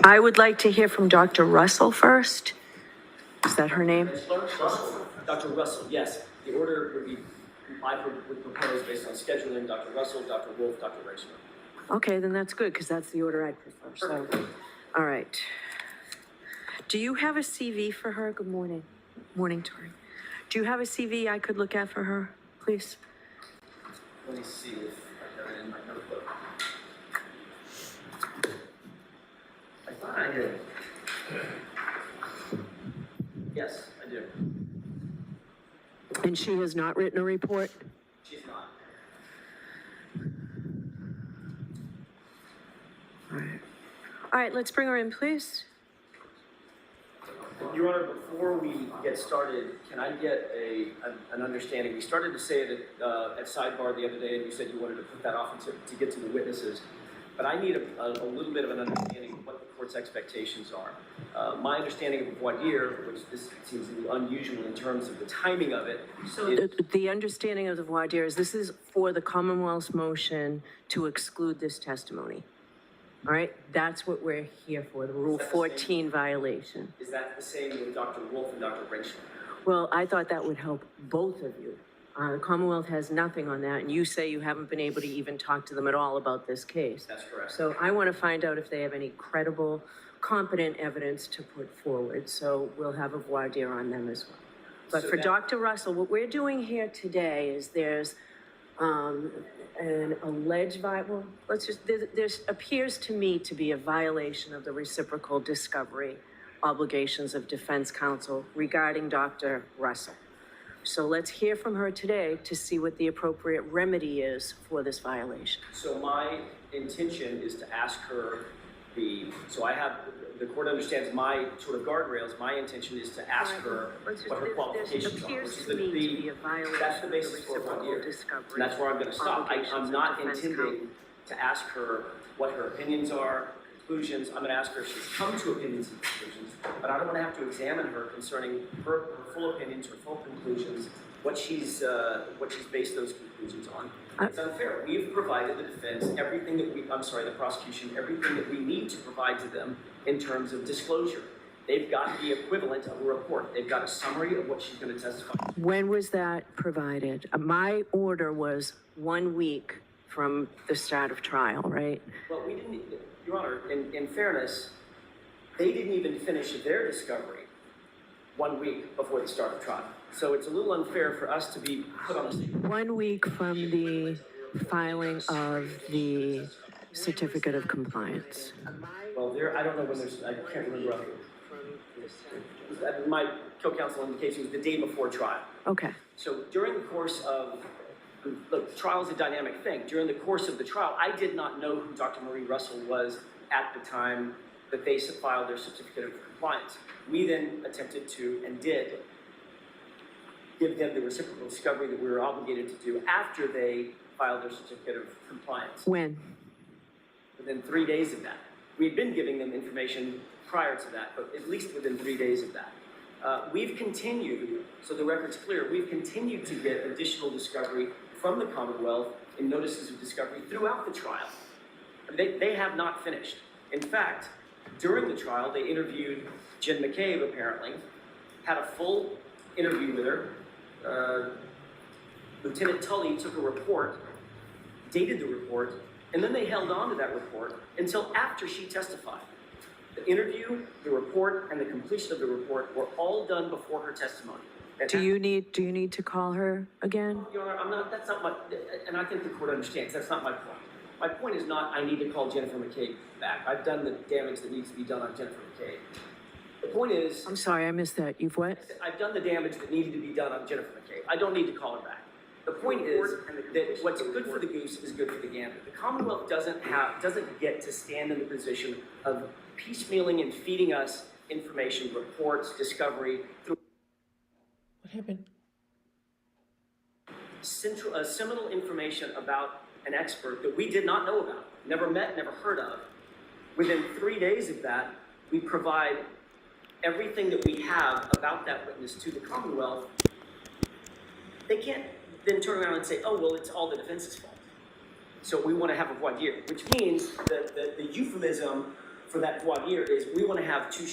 I would like to hear from Dr. Russell first. Is that her name? Dr. Russell, yes. The order would be, I would propose based on scheduling, Dr. Russell, Dr. Wolf, Dr. Reichler. Okay, then that's good, because that's the order I prefer. So, all right. Do you have a CV for her? Good morning. Morning, Tori. Do you have a CV I could look at for her, please? Let me see if I got it in my notebook. I thought I did. Yes, I do. And she has not written a report? She's not. All right, let's bring her in, please. Your Honor, before we get started, can I get an understanding? We started to say it at sidebar the other day, and you said you wanted to put that off to get to the witnesses. But I need a little bit of an understanding of what the court's expectations are. My understanding of voir dire, which this seems to be unusual in terms of the timing of it. So the understanding of the voir dire is this is for the Commonwealth's motion to exclude this testimony. All right, that's what we're here for, the Rule 14 violation. Is that the same with Dr. Wolf and Dr. Reichler? Well, I thought that would help both of you. The Commonwealth has nothing on that, and you say you haven't been able to even talk to them at all about this case. That's correct. So I want to find out if they have any credible, competent evidence to put forward. So we'll have a voir dire on them as well. But So for Dr. Russell, what we're doing here today is there's an alleged well, there appears to me to be a violation of the reciprocal discovery obligations of defense counsel regarding Dr. Russell. So let's hear from her today to see what the appropriate remedy is for this violation. So my intention is to ask her so I have, the court understands my sort of guardrails. My intention is to ask her what her qualifications are. Appears to me to be a violation that's the basis for voir dire. And that's where I'm going to stop. I'm not intending to ask her what her opinions are, conclusions. I'm going to ask her if she's come to opinions and conclusions, but I don't want to have to examine her concerning her full opinions, her full conclusions, what she's based those conclusions on. It's unfair. We've provided the defense everything that the prosecution, everything that we need to provide to them in terms of disclosure. They've got the equivalent of a report. They've got a summary of what she's going to testify. When was that provided? My order was 1 week from the start of trial, right? Well, we didn't, Your Honor, in fairness, they didn't even finish their discovery 1 week before the start of trial. So it's a little unfair for us to be put on the stand. 1 week from the filing of the certificate of compliance. Well, I don't know when I can't remember roughly. My co-counsel indicates it was the day before trial. Okay. So during the course of, look, trial is a dynamic thing. During the course of the trial, I did not know who Dr. Marie Russell was at the time that they filed their certificate of compliance. We then attempted to, and did, give them the reciprocal discovery that we were obligated to do after they filed their certificate of compliance. When? Within 3 days of that. We'd been giving them information prior to that, but at least within 3 days of that. We've continued, so the record's clear, we've continued to get additional discovery from the Commonwealth in notices of discovery throughout the trial. They have not finished. In fact, during the trial, they interviewed Jenna-veev, apparently, had a full interview with her. Lieutenant Tully took a report, dated the report, and then they held on to that report until after she testified. The interview, the report, and the completion of the report were all done before her testimony. Do you need to call her again? Your Honor, that's not my, and I think the court understands, that's not my point. My point is not I need to call Jennifer McCabe back. I've done the damage that needs to be done on Jennifer McCabe. The point is... I'm sorry, I missed that. You've what? I've done the damage that needed to be done on Jennifer McCabe. I don't need to call her back. The point is that what's good for the goose is good for the gander. The Commonwealth doesn't get to stand in the position of piecemealing and feeding us information, reports, discovery. What happened? Seminal information about an expert that we did not know about, never met, never heard of. Within 3 days of that, we provide everything that we have about that witness to the Commonwealth. They can't then turn around and say, oh, well, it's all the defense's fault. So we want to have a voir dire, which means that the euphemism for that voir dire is we want to have two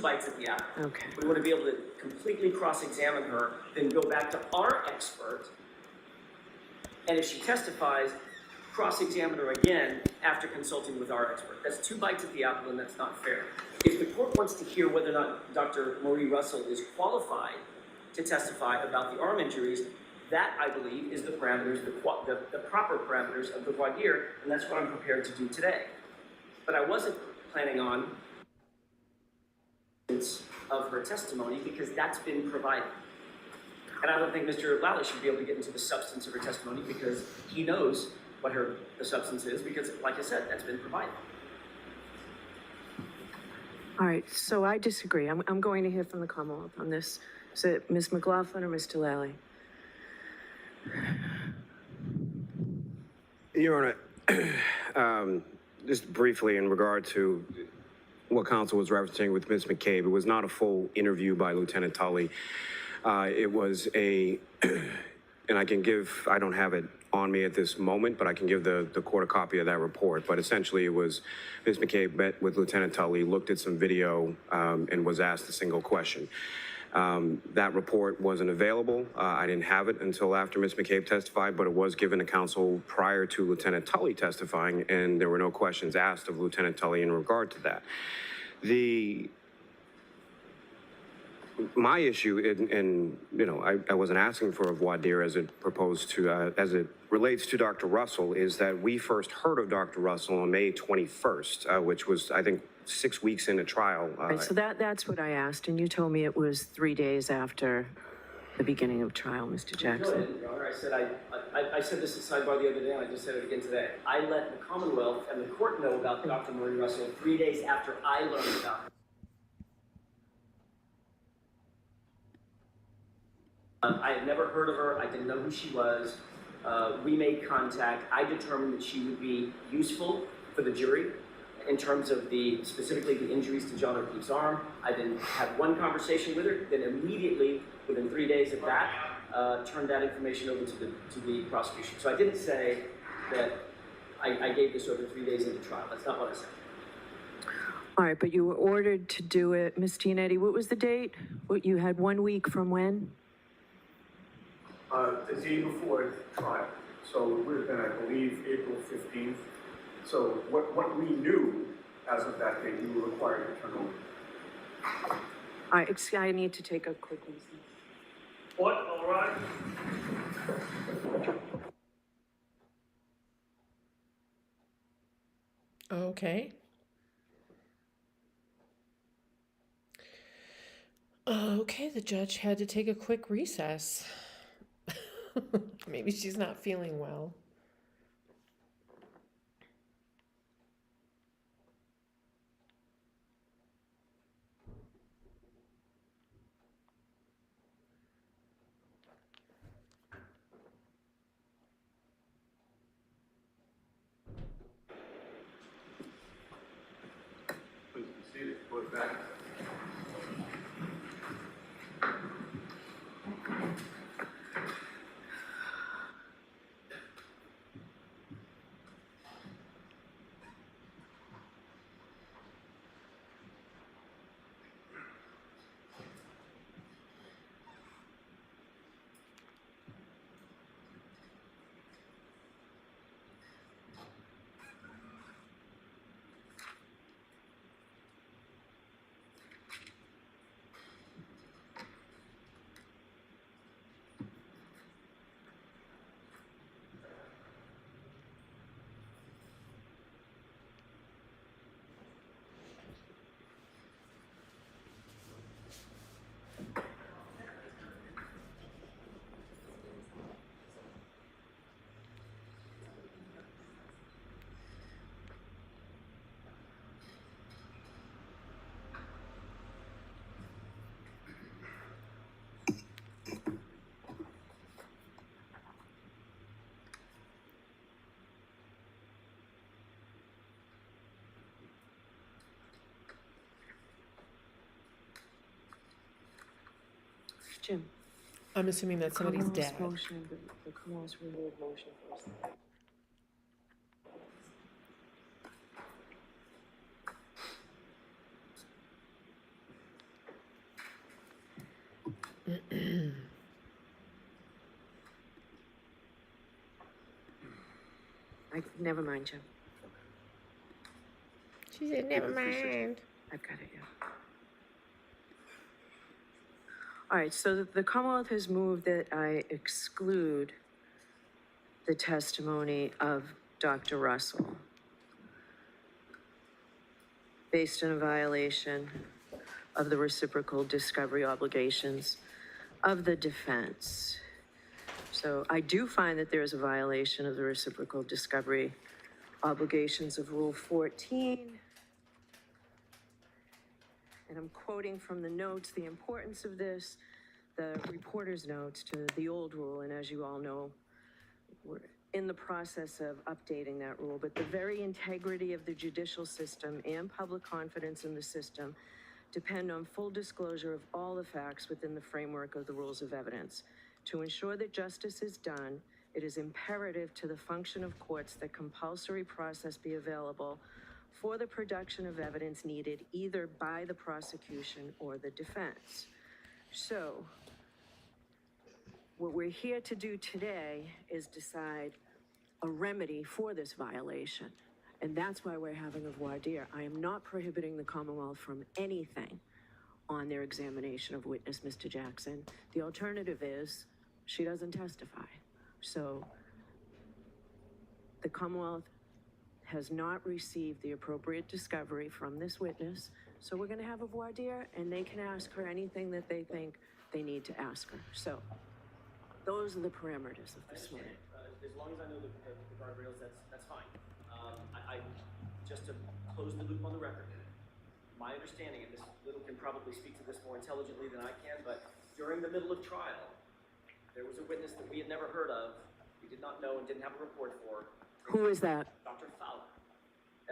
bites at the apple. Okay. We want to be able to completely cross-examine her, then go back to our expert, and if she testifies, cross-examine her again after consulting with our expert. That's two bites at the apple, and that's not fair. If the court wants to hear whether or not Dr. Marie Russell is qualified to testify about the arm injuries, that, I believe, is the parameters, the proper parameters of the voir dire, and that's what I'm prepared to do today. But I wasn't planning on of her testimony because that's been provided. And I don't think Mr. Lally should be able to get into the substance of her testimony because he knows what the substance is because, like I said, that's been provided. All right, so I disagree. I'm going to hear from the Commonwealth on this. Is it Ms. McLaughlin or Mr. Lally? Your Honor, just briefly in regard to what counsel was referencing with Ms. McCabe, it was not a full interview by Lieutenant Tully. It was and I don't have it on me at this moment, but I can give the court a copy of that report. But essentially it was Ms. McCabe met with Lieutenant Tully, looked at some video, and was asked a single question. That report wasn't available. I didn't have it until after Ms. McCabe testified, but it was given to counsel prior to Lieutenant Tully testifying, and there were no questions asked of Lieutenant Tully in regard to that. My issue, and you know, I wasn't asking for a voir dire as it proposed to, as it relates to Dr. Russell, is that we first heard of Dr. Russell on May 21st, which was, I think, 6 weeks into trial. Right, so that's what I asked, and you told me it was 3 days after the beginning of trial, Mr. Jackson. No, Your Honor, I said this at sidebar the other day, and I just said it again today. I let the Commonwealth and the court know about Dr. Marie Russell 3 days after I learned about her. I had never heard of her. I didn't know who she was. We made contact. I determined that she would be useful for the jury in terms of specifically the injuries to John O'Keefe's arm. I then had one conversation with her, then immediately, within 3 days of that, turned that information over to the prosecution. So I didn't say that I gave this over 3 days into trial. That's not what I said. All right, but you were ordered to do it. Ms. Tianetti, what was the date? What, you had 1 week from when? The day before trial. So it would have been, I believe, April 15th. So what we knew as of that date, we were required to turn over. I need to take a quick recess. What? All right. Okay. Okay, the judge had to take a quick recess. Maybe she's not feeling well. Please be seated. We're back. Jim. I'm assuming that somebody's dead. Motion, the Commonwealth's renewed motion first. Never mind, Jim. She said, never mind. I've got it, yeah. All right, so the Commonwealth has moved that I exclude the testimony of Dr. Russell based on a violation of the reciprocal discovery obligations of the defense. So I do find that there is a violation of the reciprocal discovery obligations of Rule 14. And I'm quoting from the notes, the importance of this, the reporter's notes to the old rule, and as you all know, we're in the process of updating that rule, but the very integrity of the judicial system and public confidence in the system depend on full disclosure of all the facts within the framework of the rules of evidence. To ensure that justice is done, it is imperative to the function of courts that compulsory process be available for the production of evidence needed either by the prosecution or the defense. So, what we're here to do today is decide a remedy for this violation. And that's why we're having a voir dire. I am not prohibiting the Commonwealth from anything on their examination of witness Mr. Jackson. The alternative is she doesn't testify. So the Commonwealth has not received the appropriate discovery from this witness. So we're gonna have a voir dire and they can ask her anything that they think they need to ask her. So those are the parameters of this morning. As long as I know the guardrails, that's fine. Just to close the loop on the record, my understanding, and Ms. Little can probably speak to this more intelligently than I can, but during the middle of trial, there was a witness that we had never heard of, we did not know and didn't have a report for. Who is that? Dr. Fowler,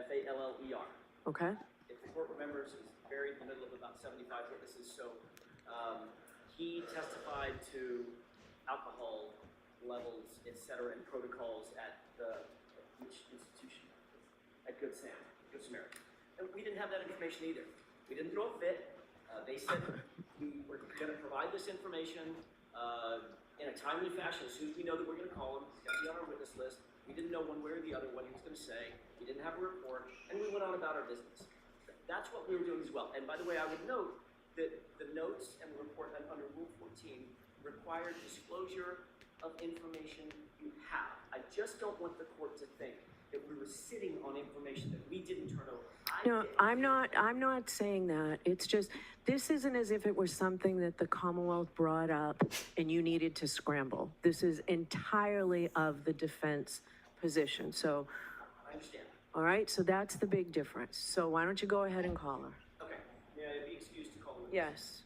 F-A-L-L-E-R. Okay. If the court remembers, he's buried in the middle of about 75 witnesses, so he testified to alcohol levels, et cetera, and protocols at which institution? At Good Samaritan. And we didn't have that information either. We didn't throw a fit. They said we were going to provide this information in a timely fashion as soon as we know that we're going to call him. He's got to be on our witness list. We didn't know one way or the other what he was going to say. We didn't have a report, and we went on about our business. That's what we were doing as well. And by the way, I would note that the notes and the report under Rule 14 require disclosure of information you have. I just don't want the court to think that we were sitting on information that we didn't turn over. No, I'm not saying that. It's just, this isn't as if it was something that the Commonwealth brought up and you needed to scramble. This is entirely of the defense position. So, I understand. All right, so that's the big difference. So why don't you go ahead and call her? Okay. May I be excused to call her? Yes.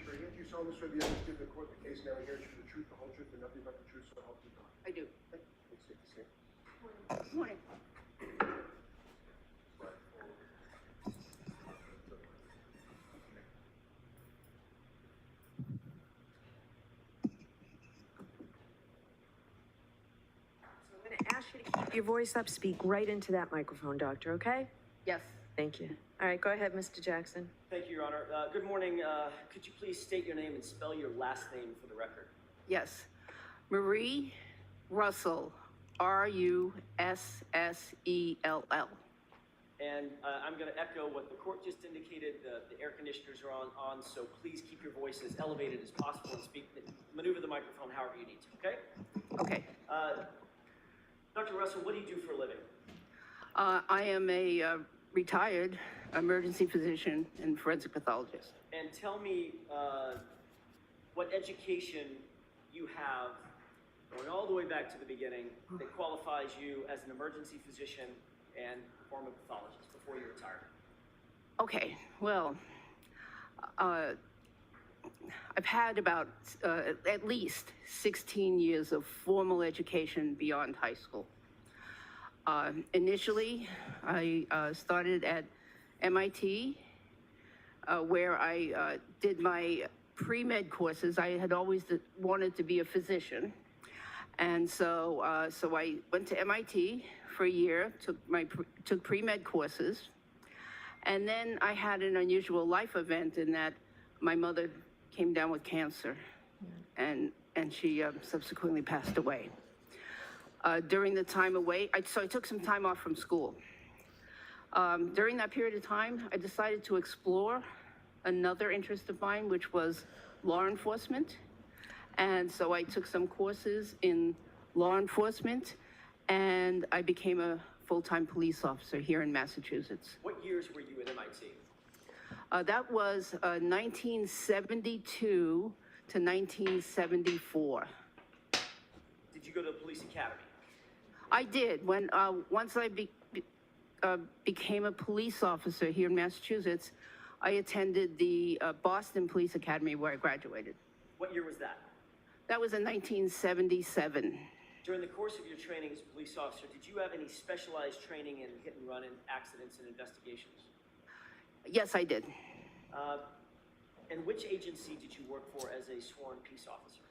Sure, you solemnly swear the evidence given in court, the case now here, is the truth, the whole truth, and nothing but the truth, so help you God. I do. Please take the stand. Morning. So I'm going to ask you to keep your voice up, speak right into that microphone, doctor, okay? Yes. Thank you. All right, go ahead, Mr. Jackson. Thank you, Your Honor. Good morning. Could you please state your name and spell your last name for the record? Yes. Marie Russell, R-U-S-S-E-L-L. And I'm going to echo what the court just indicated. The air conditioners are on, so please keep your voice as elevated as possible and maneuver the microphone however you need to, okay? Okay. Dr. Russell, what do you do for a living? I am a retired emergency physician and forensic pathologist. And tell me what education you have going all the way back to the beginning, that qualifies you as an emergency physician and former pathologist before you retired? Okay, well, I've had about at least 16 years of formal education beyond high school. Initially, I started at MIT, where I did my pre-med courses. I had always wanted to be a physician. And so I went to MIT for a year, took pre-med courses. And then I had an unusual life event in that my mother came down with cancer, and she subsequently passed away. During the time away, so I took some time off from school. During that period of time, I decided to explore another interest of mine, which was law enforcement. And so I took some courses in law enforcement, and I became a full-time police officer here in Massachusetts. What years were you at MIT? That was 1972 to 1974. Did you go to the police academy? I did. Once I became a police officer here in Massachusetts, I attended the Boston Police Academy where I graduated. What year was that? That was in 1977. During the course of your training as a police officer, did you have any specialized training in hit and run and accidents and investigations? Yes, I did. And which agency did you work for as a sworn peace officer?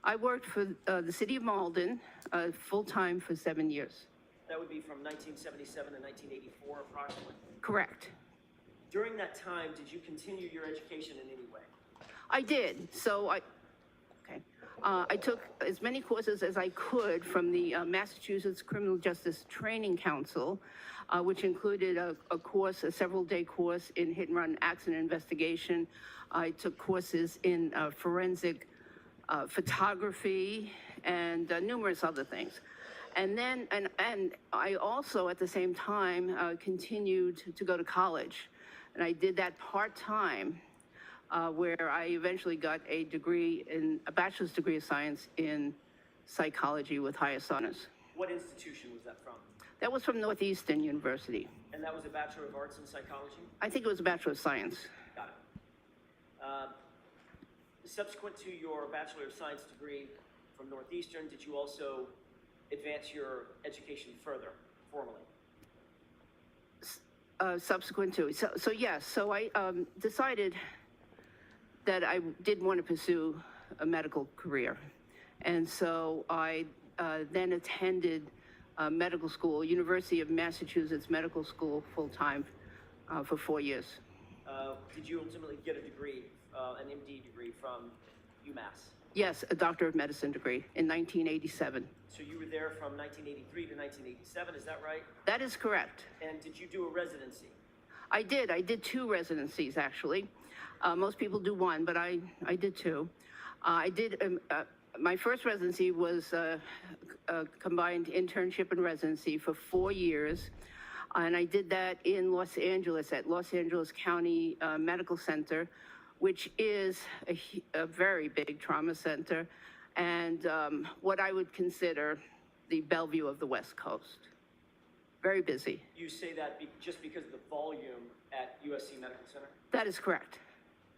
I worked for the city of Malden full-time for 7 years. That would be from 1977 to 1984 approximately? Correct. During that time, did you continue your education in any way? I did. So I took as many courses as I could from the Massachusetts Criminal Justice Training Council, which included a several-day course in hit and run accident investigation. I took courses in forensic photography and numerous other things. And then, and I also at the same time continued to go to college. And I did that part-time, where I eventually got a bachelor's degree of science in psychology with highest honors. What institution was that from? That was from Northeastern University. And that was a Bachelor of Arts in Psychology? I think it was a Bachelor of Science. Got it. Subsequent to your Bachelor of Science degree from Northeastern, did you also advance your education further, formally? Subsequent to, so yes, so I decided that I did want to pursue a medical career. And so I then attended medical school, University of Massachusetts Medical School full-time for 4 years. Did you ultimately get a degree, an MD degree from UMass? Yes, a Doctor of Medicine degree in 1987. So you were there from 1983 to 1987, is that right? That is correct. And did you do a residency? I did 2 residencies actually. Most people do 1, but I did 2. I did, my first residency was a combined internship and residency for 4 years. And I did that in Los Angeles at Los Angeles County Medical Center, which is a very big trauma center and what I would consider the Bellevue of the West Coast. Very busy. You say that just because of the volume at USC Medical Center? That is correct.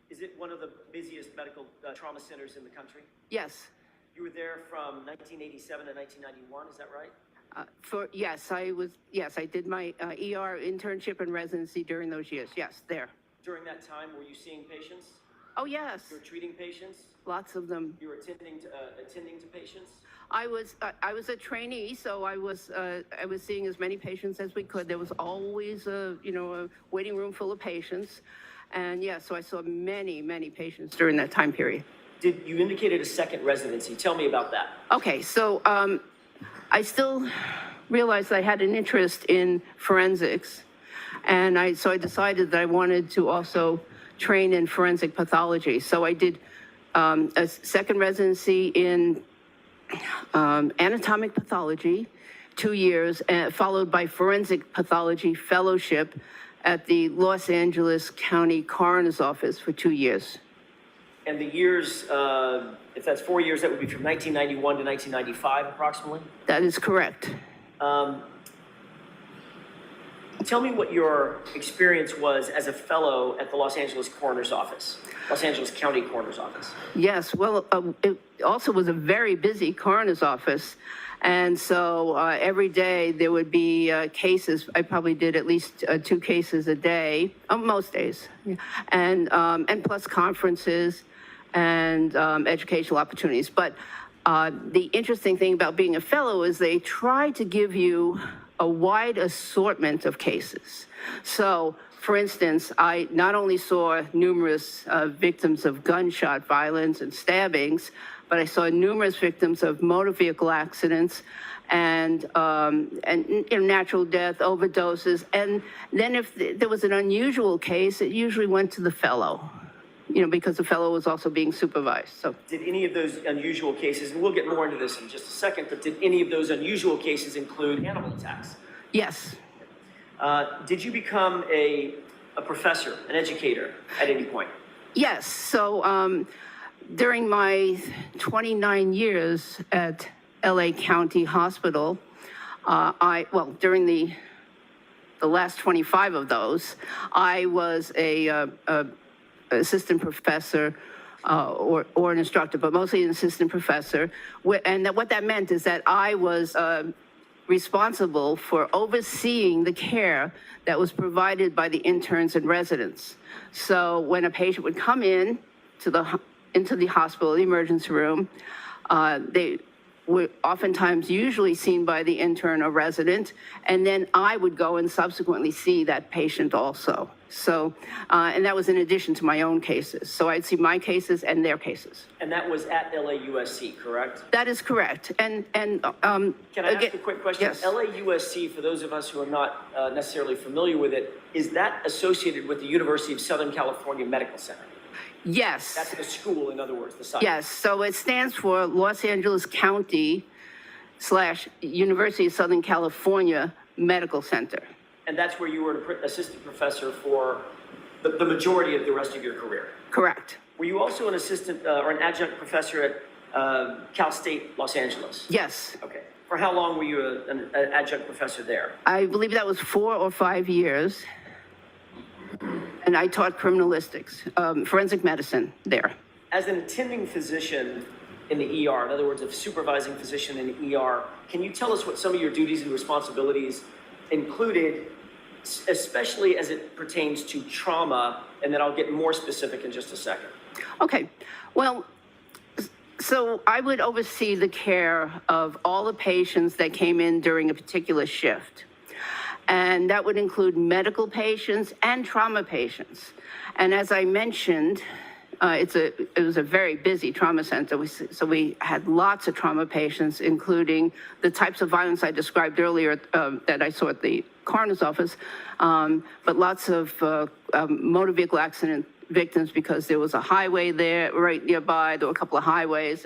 Is it one of the busiest medical trauma centers in the country? Yes. You were there from 1987 to 1991, is that right? Yes, I did my ER internship and residency during those years. Yes, there. During that time, were you seeing patients? Oh, yes. You were treating patients? Lots of them. You were attending to patients? I was a trainee, so I was seeing as many patients as we could. There was always a waiting room full of patients. And yeah, so I saw many, many patients during that time period. You indicated a second residency. Tell me about that. Okay, so I still realized I had an interest in forensics. And so I decided that I wanted to also train in forensic pathology. So I did a second residency in anatomic pathology, 2 years, followed by forensic pathology fellowship at the Los Angeles County Coroner's Office for 2 years. And the years, if that's 4 years, that would be from 1991 to 1995 approximately? That is correct. Tell me what your experience was as a fellow at the Los Angeles Coroner's Office, Los Angeles County Coroner's Office. Yes, well, it also was a very busy coroner's office. And so every day there would be cases. I probably did at least 2 cases a day, most days. Yeah. And plus conferences and educational opportunities. But the interesting thing about being a fellow is they try to give you a wide assortment of cases. So, for instance, I not only saw numerous victims of gunshot violence and stabbings, but I saw numerous victims of motor vehicle accidents and you know, natural death, overdoses. And then if there was an unusual case, it usually went to the fellow, you know, because the fellow was also being supervised. So, Did any of those unusual cases, and we'll get more into this in just a second, but did any of those unusual cases include animal attacks? yes. Did you become a professor, an educator at any point? Yes. So during my 29 years at LA County Hospital, during the last 25 of those, I was a assistant professor or an instructor, but mostly an assistant professor. And what that meant is that I was responsible for overseeing the care that was provided by the interns and residents. So when a patient would come in into the hospital, the emergency room, they were oftentimes usually seen by the intern or resident, and then I would go and subsequently see that patient also. So, and that was in addition to my own cases. So I'd see my cases and their cases. And that was at LAUSC, correct? That is correct. And Can I ask a quick question? Yes. LAUSC, for those of us who are not necessarily familiar with it, is that associated with the University of Southern California Medical Center? Yes. That's the school, in other words, the site. Yes, so it stands for Los Angeles County / University of Southern California Medical Center. And that's where you were an assistant professor for the majority of the rest of your career. Correct. Were you also an assistant or an adjunct professor at Cal State Los Angeles? Yes, Okay. For how long were you an adjunct professor there? I believe that was 4 or 5 years. And I taught criminalistics, forensic medicine there. As an attending physician in the ER, in other words, a supervising physician in the ER, can you tell us what some of your duties and responsibilities included, especially as it pertains to trauma? And then I'll get more specific in just a second. Okay, well, so I would oversee the care of all the patients that came in during a particular shift. And that would include medical patients and trauma patients. And as I mentioned, it was a very busy trauma center. So we had lots of trauma patients, including the types of violence I described earlier that I saw at the coroner's office, but lots of motor vehicle accident victims because there was a highway there right nearby. There were a couple of highways,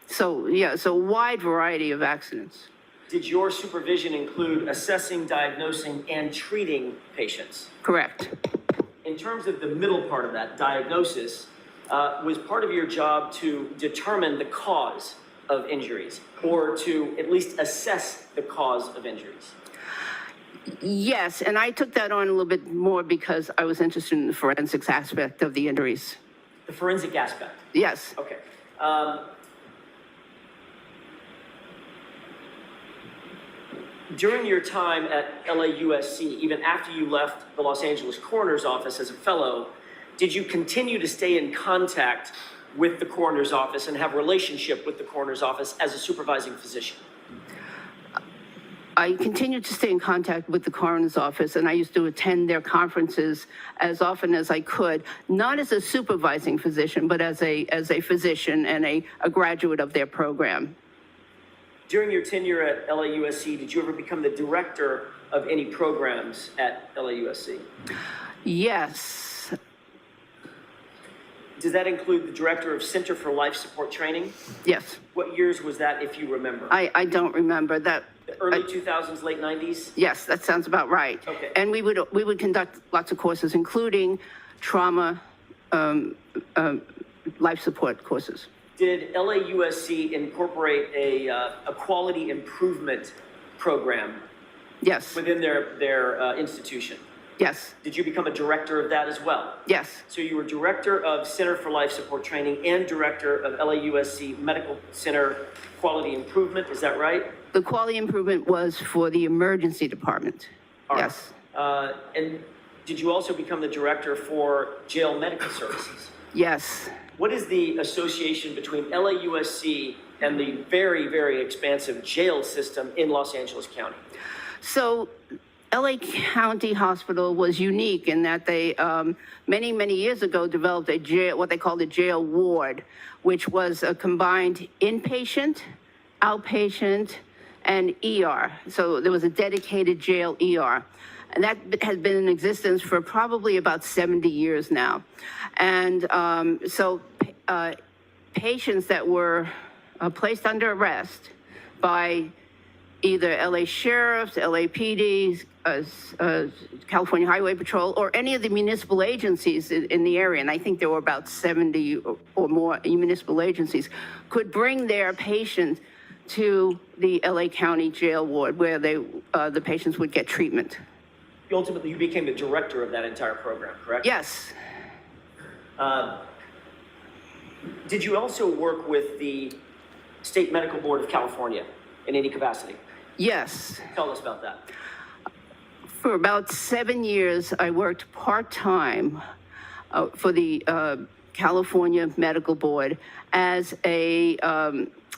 so a wide variety of accidents. Did your supervision include assessing, diagnosing, and treating patients? Correct. In terms of the middle part of that, diagnosis, was part of your job to determine the cause of injuries or to at least assess the cause of injuries? Yes, and I took that on a little bit more because I was interested in the forensics aspect of the injuries. The forensic aspect? Yes. Okay. During your time at LAUSC, even after you left the Los Angeles Coroner's Office as a fellow, did you continue to stay in contact with the Coroner's Office and have a relationship with the Coroner's Office as a supervising physician? I continued to stay in contact with the coroner's office, and I used to attend their conferences as often as I could, not as a supervising physician, but as a physician and a graduate of their program. During your tenure at LAUSC, did you ever become the director of any programs at LAUSC? Yes. Does that include the director of Center for Life Support Training? Yes. What years was that, if you remember? I don't remember that. The early 2000s, late 90s? Yes, that sounds about right. Okay. And we would conduct lots of courses, including trauma life support courses. Did LAUSC incorporate a quality improvement program Yes, within their institution? yes, Did you become a director of that as well? yes, So you were director of Center for Life Support Training and director of LAUSC Medical Center Quality Improvement, is that right? the quality improvement was for the emergency department. All right. Yes, And did you also become the director for jail medical services? yes. What is the association between LAUSC and the very, very expansive jail system in Los Angeles County? So LA County Hospital was unique in that they, many, many years ago, developed a jail, what they called a jail ward, which was a combined inpatient, outpatient, and ER. So there was a dedicated jail ER. And that has been in existence for probably about 70 years now. And patients that were placed under arrest by either LA sheriffs, LAPD, California Highway Patrol, or any of the municipal agencies in the area, and I think there were about 70 or more municipal agencies, could bring their patients to the LA County Jail Ward where the patients would get treatment. Ultimately, you became the director of that entire program, correct? Yes, Did you also work with the State Medical Board of California in any capacity? yes. Tell us about that. For about 7 years, I worked part-time for the California Medical Board as a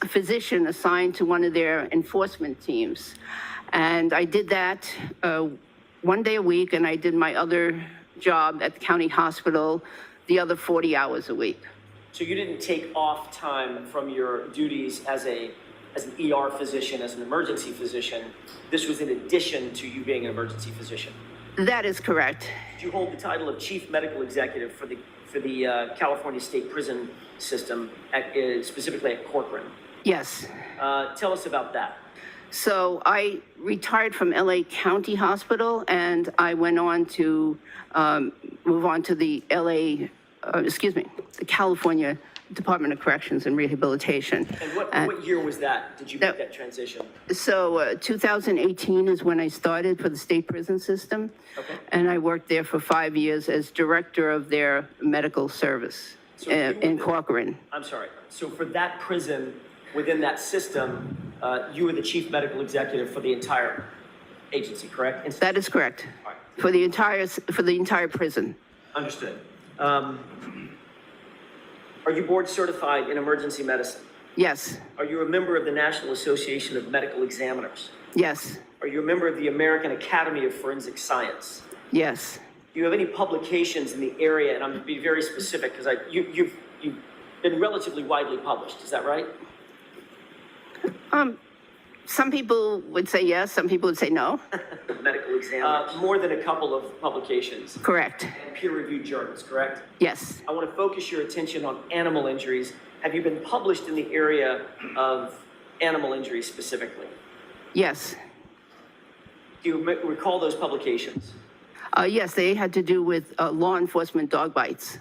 physician assigned to one of their enforcement teams. And I did that 1 day a week, and I did my other job at the county hospital the other 40 hours a week. So you didn't take off time from your duties as an ER physician, as an emergency physician. This was in addition to you being an emergency physician. That is correct. Did you hold the title of Chief Medical Executive for the California State Prison System, specifically at Corcoran? Yes. Tell us about that. So I retired from LA County Hospital, and I went on to move on to the the California Department of Corrections and Rehabilitation. And what year was that? Did you make that transition? So 2018 is when I started for the state prison system. Okay. And I worked there for 5 years as director of their medical service So you were in the- Corcoran. I'm sorry. So for that prison, within that system, you were the chief medical executive for the entire agency, correct? That is correct. All right. For the entire prison. Understood. Are you board certified in emergency medicine? Yes, Are you a member of the National Association of Medical Examiners? yes, Are you a member of the American Academy of Forensic Science? yes. Do you have any publications in the area? And I'm going to be very specific because you've been relatively widely published. Is that right? Some people would say yes, some people would say no. Medical examiners. More than a couple of publications. Correct. And peer-reviewed journals, correct? Yes, I want to focus your attention on animal injuries. Have you been published in the area of animal injuries specifically? yes. Do you recall those publications? Yes, they had to do with law enforcement dog bites.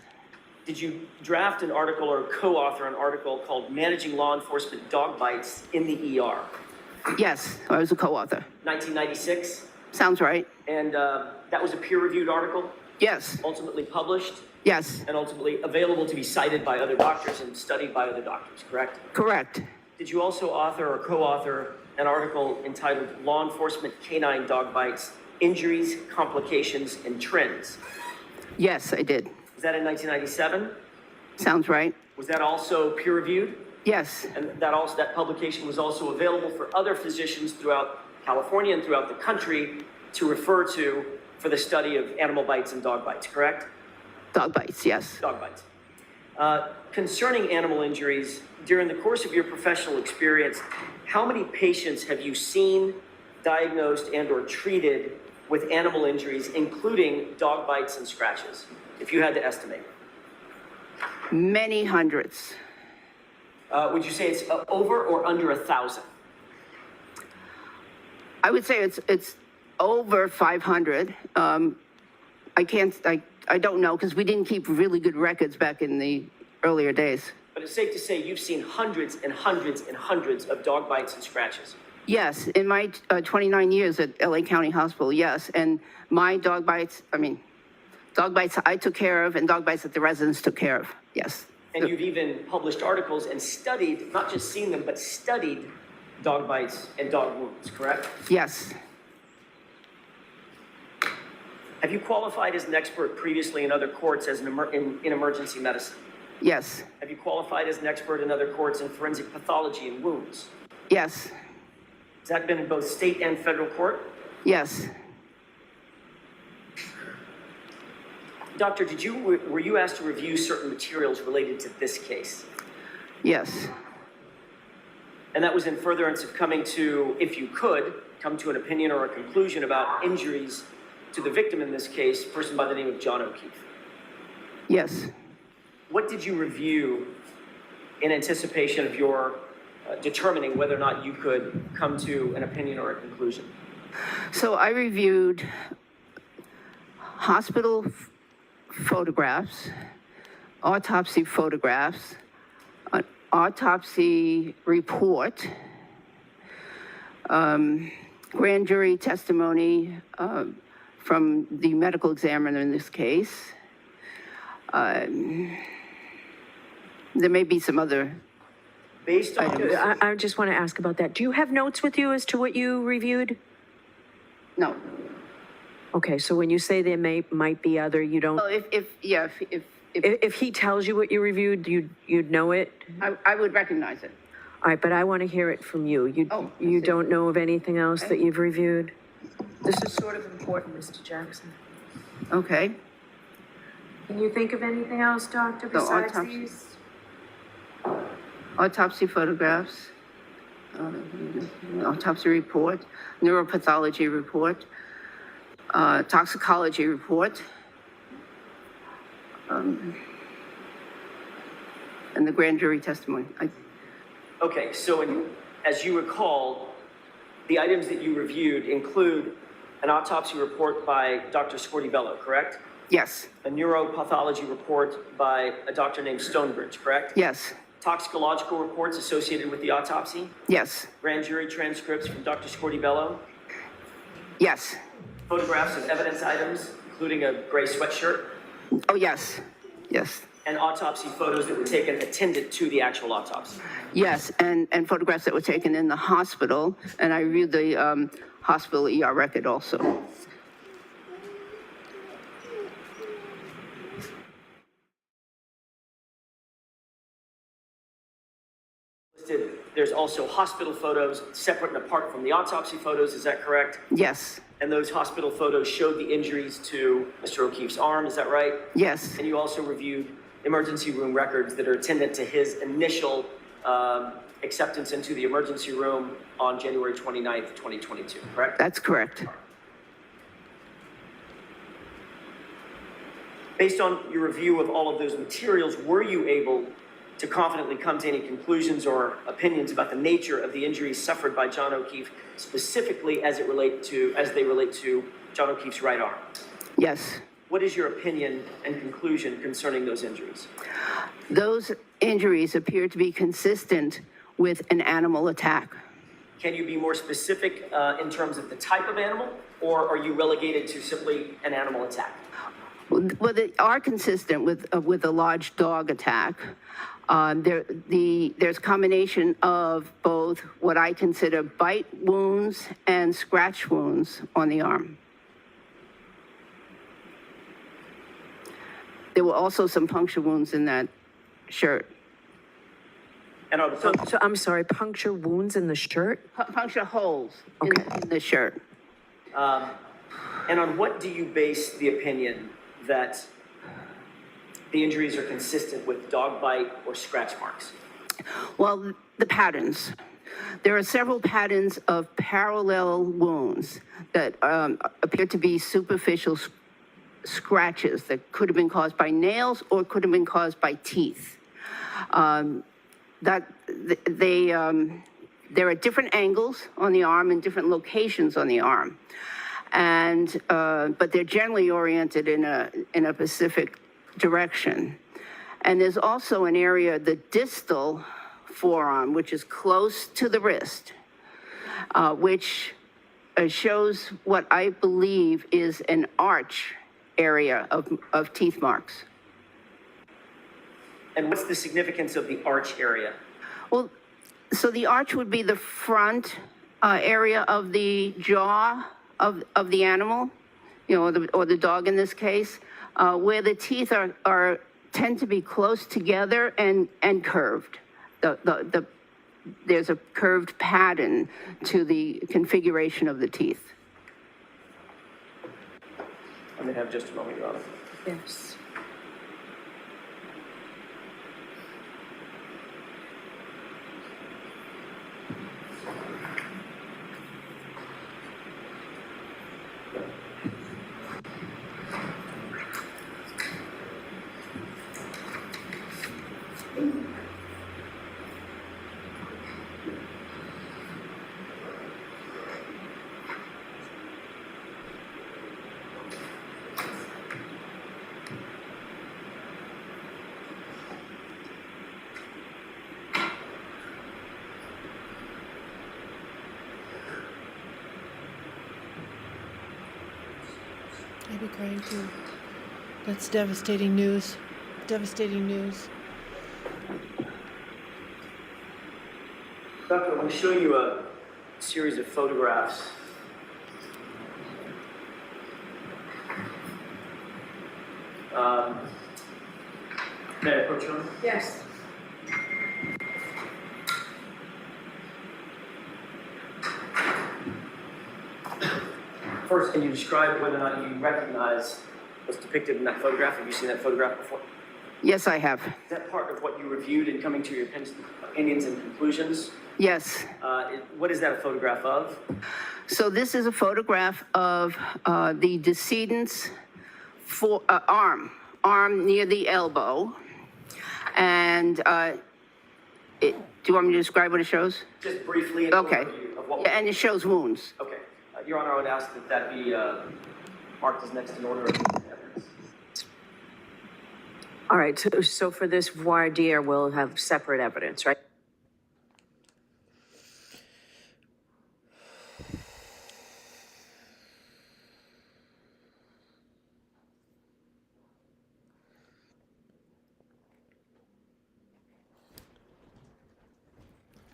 Did you draft an article or co-author an article called Managing Law Enforcement Dog Bites in the ER? Yes, I was a co-author. 1996? Sounds right. And that was a peer-reviewed article, Yes, ultimately published, yes, and ultimately available to be cited by other doctors and studied by other doctors, correct? correct. Did you also author or co-author an article entitled Law Enforcement Canine Dog Bites, Injuries, Complications, and Trends? Yes, I did. Was that in 1997? Sounds right. Was that also peer-reviewed? Yes, And that publication was also available for other physicians throughout California and throughout the country to refer to for the study of animal bites and dog bites, correct? dog bites, yes. Dog bites. Concerning animal injuries, during the course of your professional experience, how many patients have you seen, diagnosed, and/or treated with animal injuries, including dog bites and scratches, if you had to estimate? Many hundreds. Would you say it's over or under 1,000? I would say it's over 500. I I don't know, because we didn't keep really good records back in the earlier days. But it's safe to say you've seen hundreds and hundreds and hundreds of dog bites and scratches. Yes, in my 29 years at LA County Hospital, yes. And my dog bites I took care of, and dog bites that the residents took care of, yes. And you've even published articles and studied, not just seen them, but studied dog bites and dog wounds, correct? Yes, Have you qualified as an expert previously in other courts as in emergency medicine? yes, Have you qualified as an expert in other courts in forensic pathology and wounds? yes, Has that been in both state and federal court? yes, Doctor, were you asked to review certain materials related to this case? yes, And that was in furtherance of coming to, if you could, come to an opinion or a conclusion about injuries to the victim in this case, a person by the name of John O'Keefe. yes. What did you review in anticipation of your determining whether or not you could come to an opinion or a conclusion? So I reviewed hospital photographs, autopsy photographs, an autopsy report, grand jury testimony from the medical examiner in this case. There may be some other Based on items. I just want to ask about that. Do you have notes with you as to what you reviewed? No. Okay, so when you say there might be other, you don't, Well, if he tells you what you reviewed, you'd know it? I would recognize it. All right, but I want to hear it from you. Oh, I You see. don't know of anything else that you've reviewed? This is sort of important, Mr. Jackson. Okay. Can you think of anything else, Doctor, The besides autopsy. these? Autopsy photographs, autopsy report, neuropathology report, toxicology report, and the grand jury testimony. Okay, so as you recall, the items that you reviewed include an autopsy report by Dr. Scortibello, correct? Yes, A neuropathology report by a doctor named Stonebridge, correct? yes, Toxicological reports associated with the autopsy, yes, grand jury transcripts from Dr. Scortibello, yes. photographs of evidence items, including a gray sweatshirt, Oh, yes, yes, and autopsy photos that were taken attendant to the actual autopsy. yes, and photographs that were taken in the hospital, and I reviewed the hospital ER record also. There's also hospital photos separate and apart from the autopsy photos, is that correct? Yes, And those hospital photos showed the injuries to Mr. O'Keefe's arm, is that right? yes, And you also reviewed emergency room records that are attendant to his initial acceptance into the emergency room on January 29th, 2022, correct? that's correct. Based on your review of all of those materials, were you able to confidently come to any conclusions or opinions about the nature of the injuries suffered by John O'Keefe, specifically as they relate to John O'Keefe's right arm? Yes. What is your opinion and conclusion concerning those injuries? Those injuries appear to be consistent with an animal attack. Can you be more specific in terms of the type of animal, or are you relegated to simply an animal attack? Well, they are consistent with a large dog attack. There's a combination of both what I consider bite wounds and scratch wounds on the arm. There were also some puncture wounds in that shirt. And are the So I'm sorry, puncture wounds in the shirt? Puncture holes Okay. in the shirt. and on what do you base the opinion that the injuries are consistent with dog bite or scratch marks? Well, the patterns. There are several patterns of parallel wounds that appear to be superficial scratches that could have been caused by nails or could have been caused by teeth. There are different angles on the arm and different locations on the arm. And, but they're generally oriented in a specific direction. And there's also an area, the distal forearm, which is close to the wrist, which shows what I believe is an arch area of teeth marks. And what's the significance of the arch area? Well, so the arch would be the front area of the jaw of the animal, you know, or the dog in this case, where the teeth tend to be close together and curved. There's a curved pattern to the configuration of the teeth. I'm gonna have just a moment, Your Honor. Yes. I'd be crying too. That's devastating news. Devastating news. Doctor, I'm going to show you a series of photographs. May I approach you? Yes. First, can you describe whether or not you recognize what's depicted in that photograph? Have you seen that photograph before? Yes, I have. Is that part of what you reviewed in coming to your opinions and conclusions? Yes. What is that a photograph of? So this is a photograph of the decedent's arm near the elbow. And do you want me to describe what it shows? Just briefly, an Okay. overview of what. Yeah, and it shows wounds. Okay. Your Honor, I would ask that that be marked as next in order of evidence. All right, so for this voir dire, we'll have separate evidence, right?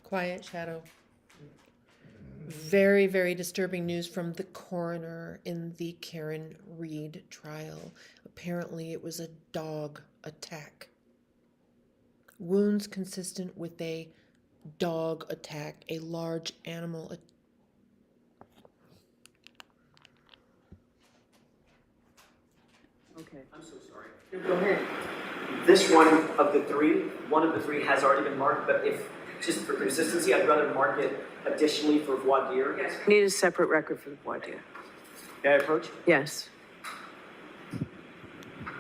Quiet shadow. Very, very disturbing news from the coroner in the Karen Reed trial. Apparently, it was a dog attack. Wounds consistent with a dog attack, a large animal attack. Okay. I'm so sorry. Go ahead. This one of the three has already been marked, but if, just for consistency, I'd rather mark it additionally for voir dire. Yes. Need a separate record for the voir dire. May I approach? Yes.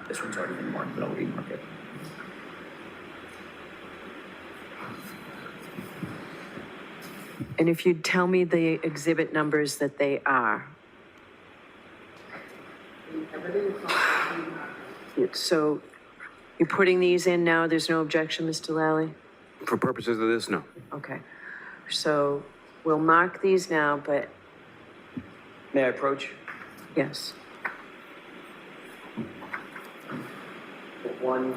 This one's already been marked, but I'll remark it. And if you'd tell me the exhibit numbers that they are. So you're putting these in now, there's no objection, Mr. Lally? For purposes of this, no. Okay. So we'll mark these now, but May I approach? yes. The one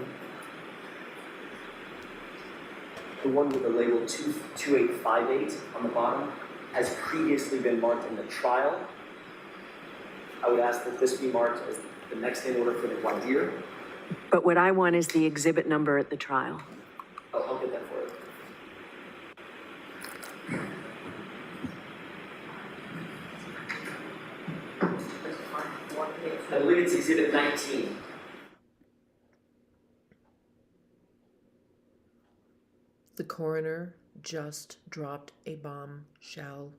with the label 2858 on the bottom has previously been marked in the trial. I would ask that this be marked as the next in order for the voir dire. But what I want is the exhibit number at the trial. I'll get that for you. I believe it's exhibit 19. The coroner just dropped a bombshell.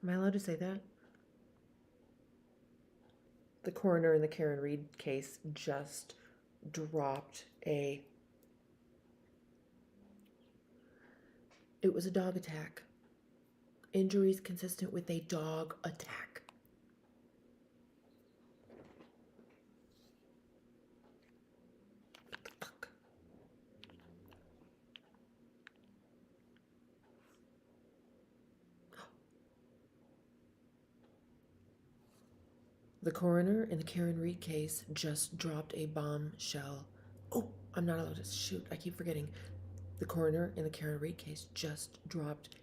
Am I allowed to say that? The coroner in the Karen Reed case just dropped a... It was a dog attack. Injuries consistent with a dog attack. The coroner in the Karen Reed case just dropped a bombshell. Oh, I'm not allowed to shoot. I keep forgetting. The coroner in the Karen Reed case just dropped.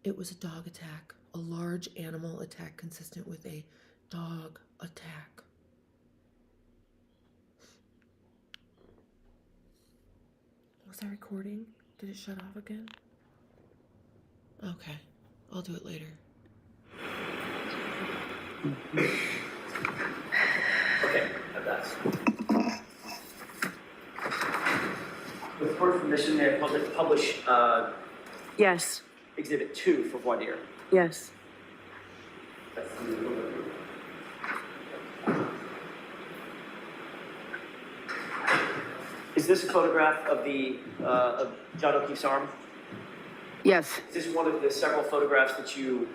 It was a dog attack, a large animal attack consistent with a dog attack. Was I recording? Did it shut off again? Okay, I'll do it later. Okay, that's. With court permission, may I publish Yes, Exhibit 2 for voir dire? yes. Is this a photograph of of John O'Keefe's arm? Yes, Is this one of the several photographs that you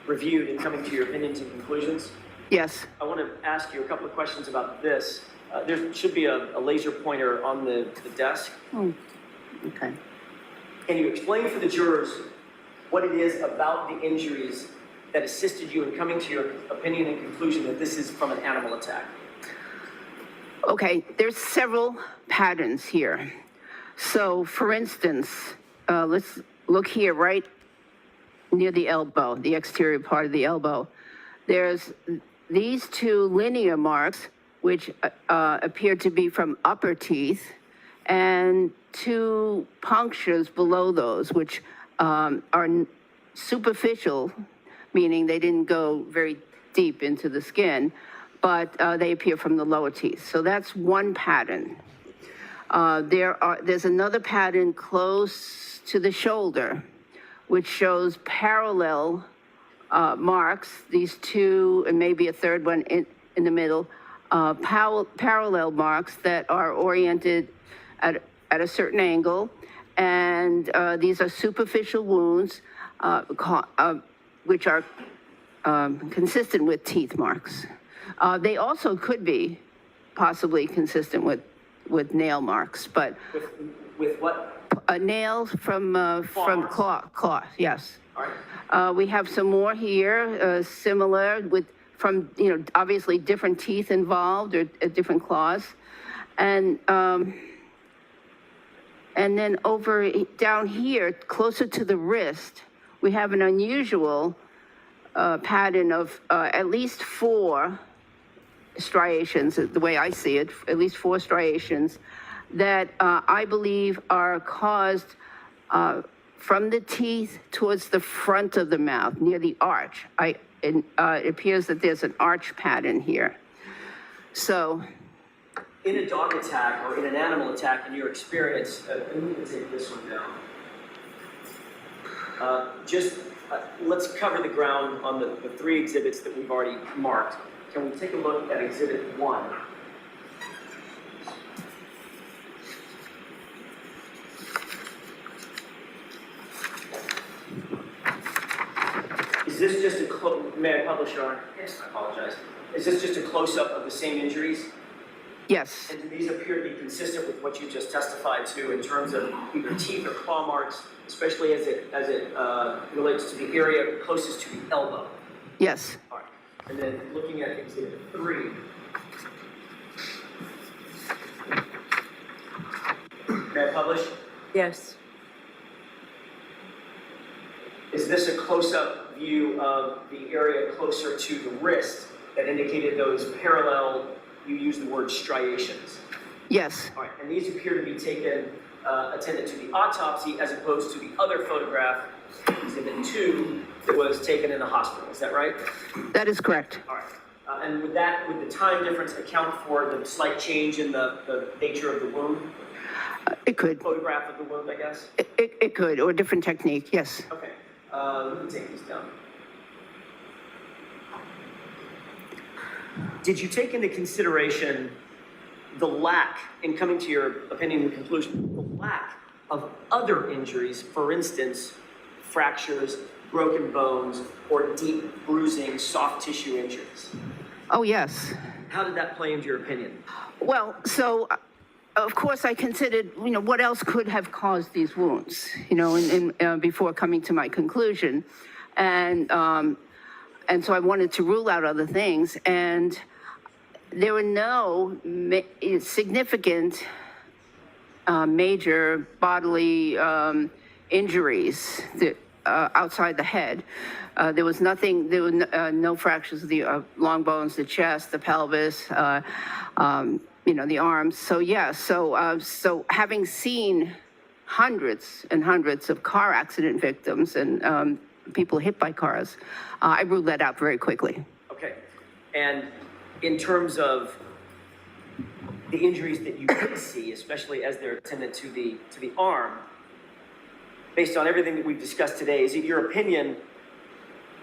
reviewed in coming to your opinions and conclusions? yes. I want to ask you a couple of questions about this. There should be a laser pointer on the desk. Okay. Can you explain for the jurors what it is about the injuries that assisted you in coming to your opinion and conclusion that this is from an animal attack? Okay, there's several patterns here. So, for instance, let's look here, right near the elbow, the exterior part of the elbow. There's these two linear marks, which appear to be from upper teeth, and two punctures below those, which are superficial, meaning they didn't go very deep into the skin, but they appear from the lower teeth. So that's one pattern. There's another pattern close to the shoulder, which shows parallel marks, these two, and maybe a third one in the middle, parallel marks that are oriented at a certain angle. And these are superficial wounds, which are consistent with teeth marks. They also could be possibly consistent with nail marks, but With what? nails from claw, yes. All right. We have some more here, similar from obviously different teeth involved or different claws. And then down here, closer to the wrist, we have an unusual pattern of at least 4 striations, the way I see it, at least 4 striations that I believe are caused from the teeth towards the front of the mouth, near the arch. It appears that there's an arch pattern here. So, In a dog attack or in an animal attack, in your experience, let me take this one down. Let's cover the ground on the 3 exhibits that we've already marked. Can we take a look at Exhibit 1? Is this just may I publish, Your Honor? Yes. I apologize. Is this just a close-up of the same injuries? yes, And do these appear to be consistent with what you just testified to in terms of either teeth or claw marks, especially as it relates to the area closest to the elbow? yes, All right. And then looking at Exhibit 3. May I publish? Yes, Is this a close-up view of the area closer to the wrist that indicated those parallel, you used the word striations? yes, All right, and these appear to be taken attendant to the autopsy as opposed to the other photograph, Exhibit 2, that was taken in the hospital. Is that right? that is correct. All right. And would the time difference account for the slight change in the nature of the wound? It could, Photograph of the wound, I guess? it could, or a different technique, yes. Okay. Let me take these down. Did you take into consideration the lack, in coming to your opinion and conclusion, the lack of other injuries, for instance, fractures, broken bones, or deep bruising, soft tissue injuries? Oh, yes. How did that play into your opinion? Well, so, of course, I considered, what else could have caused these wounds, before coming to my conclusion. And And so I wanted to rule out other things, and there were no significant major bodily injuries that, outside the head. There was nothing, there were no fractures of the long bones, the chest, the pelvis, the arms. So yeah, so having seen hundreds and hundreds of car accident victims and people hit by cars, I ruled that out very quickly. Okay, and in terms of the injuries that you did see, especially as they're attendant to the arm, based on everything that we've discussed today, is it your opinion,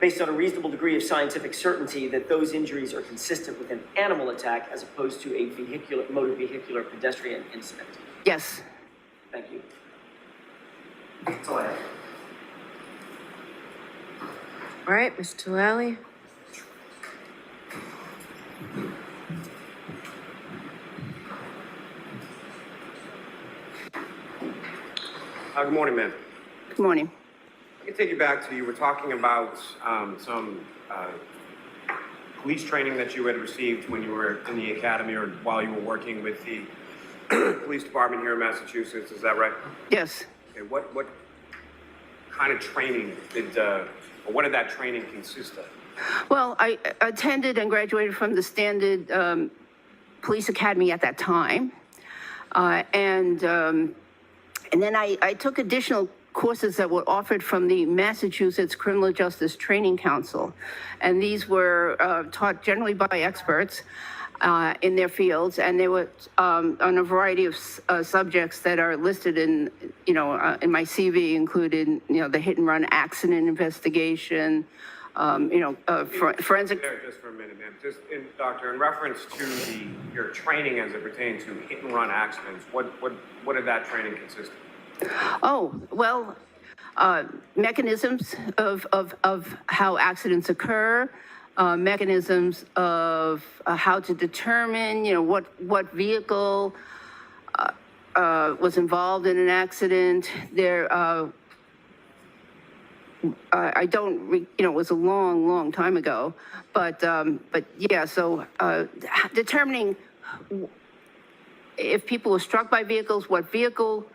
based on a reasonable degree of scientific certainty, that those injuries are consistent with an animal attack as opposed to a motor vehicular pedestrian incident? Yes. Thank you. That's all I have. All right, Mr. Lally? Good morning, ma'am. Good morning. I can take you back to, you were talking about some police training that you had received when you were in the academy or while you were working with the police department here in Massachusetts, is that right? Yes. Okay, what kind of training or what did that training consist of? Well, I attended and graduated from the standard police academy at that time. And then I took additional courses that were offered from the Massachusetts Criminal Justice Training Council. And these were taught generally by experts in their fields, and they were on a variety of subjects that are listed in, in my CV, including, the hit and run accident investigation, forensic. There, just for a minute, ma'am. Doctor, in reference to your training as it pertains to hit and run accidents, what did that training consist of? Oh, well, mechanisms of how accidents occur, mechanisms of how to determine, what vehicle was involved in an accident. I don't, it was a long time ago, but yeah, so determining if people were struck by vehicles, what vehicle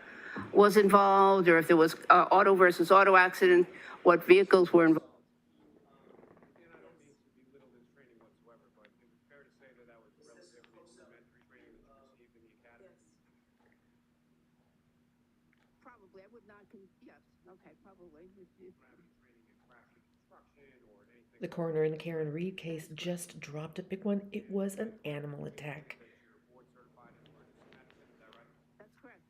was involved, or if there was auto versus auto accident, what vehicles were involved. Probably, I would not, yes, okay, probably. The coroner in the Karen Reed case just dropped a big one. It was an animal attack. That's correct.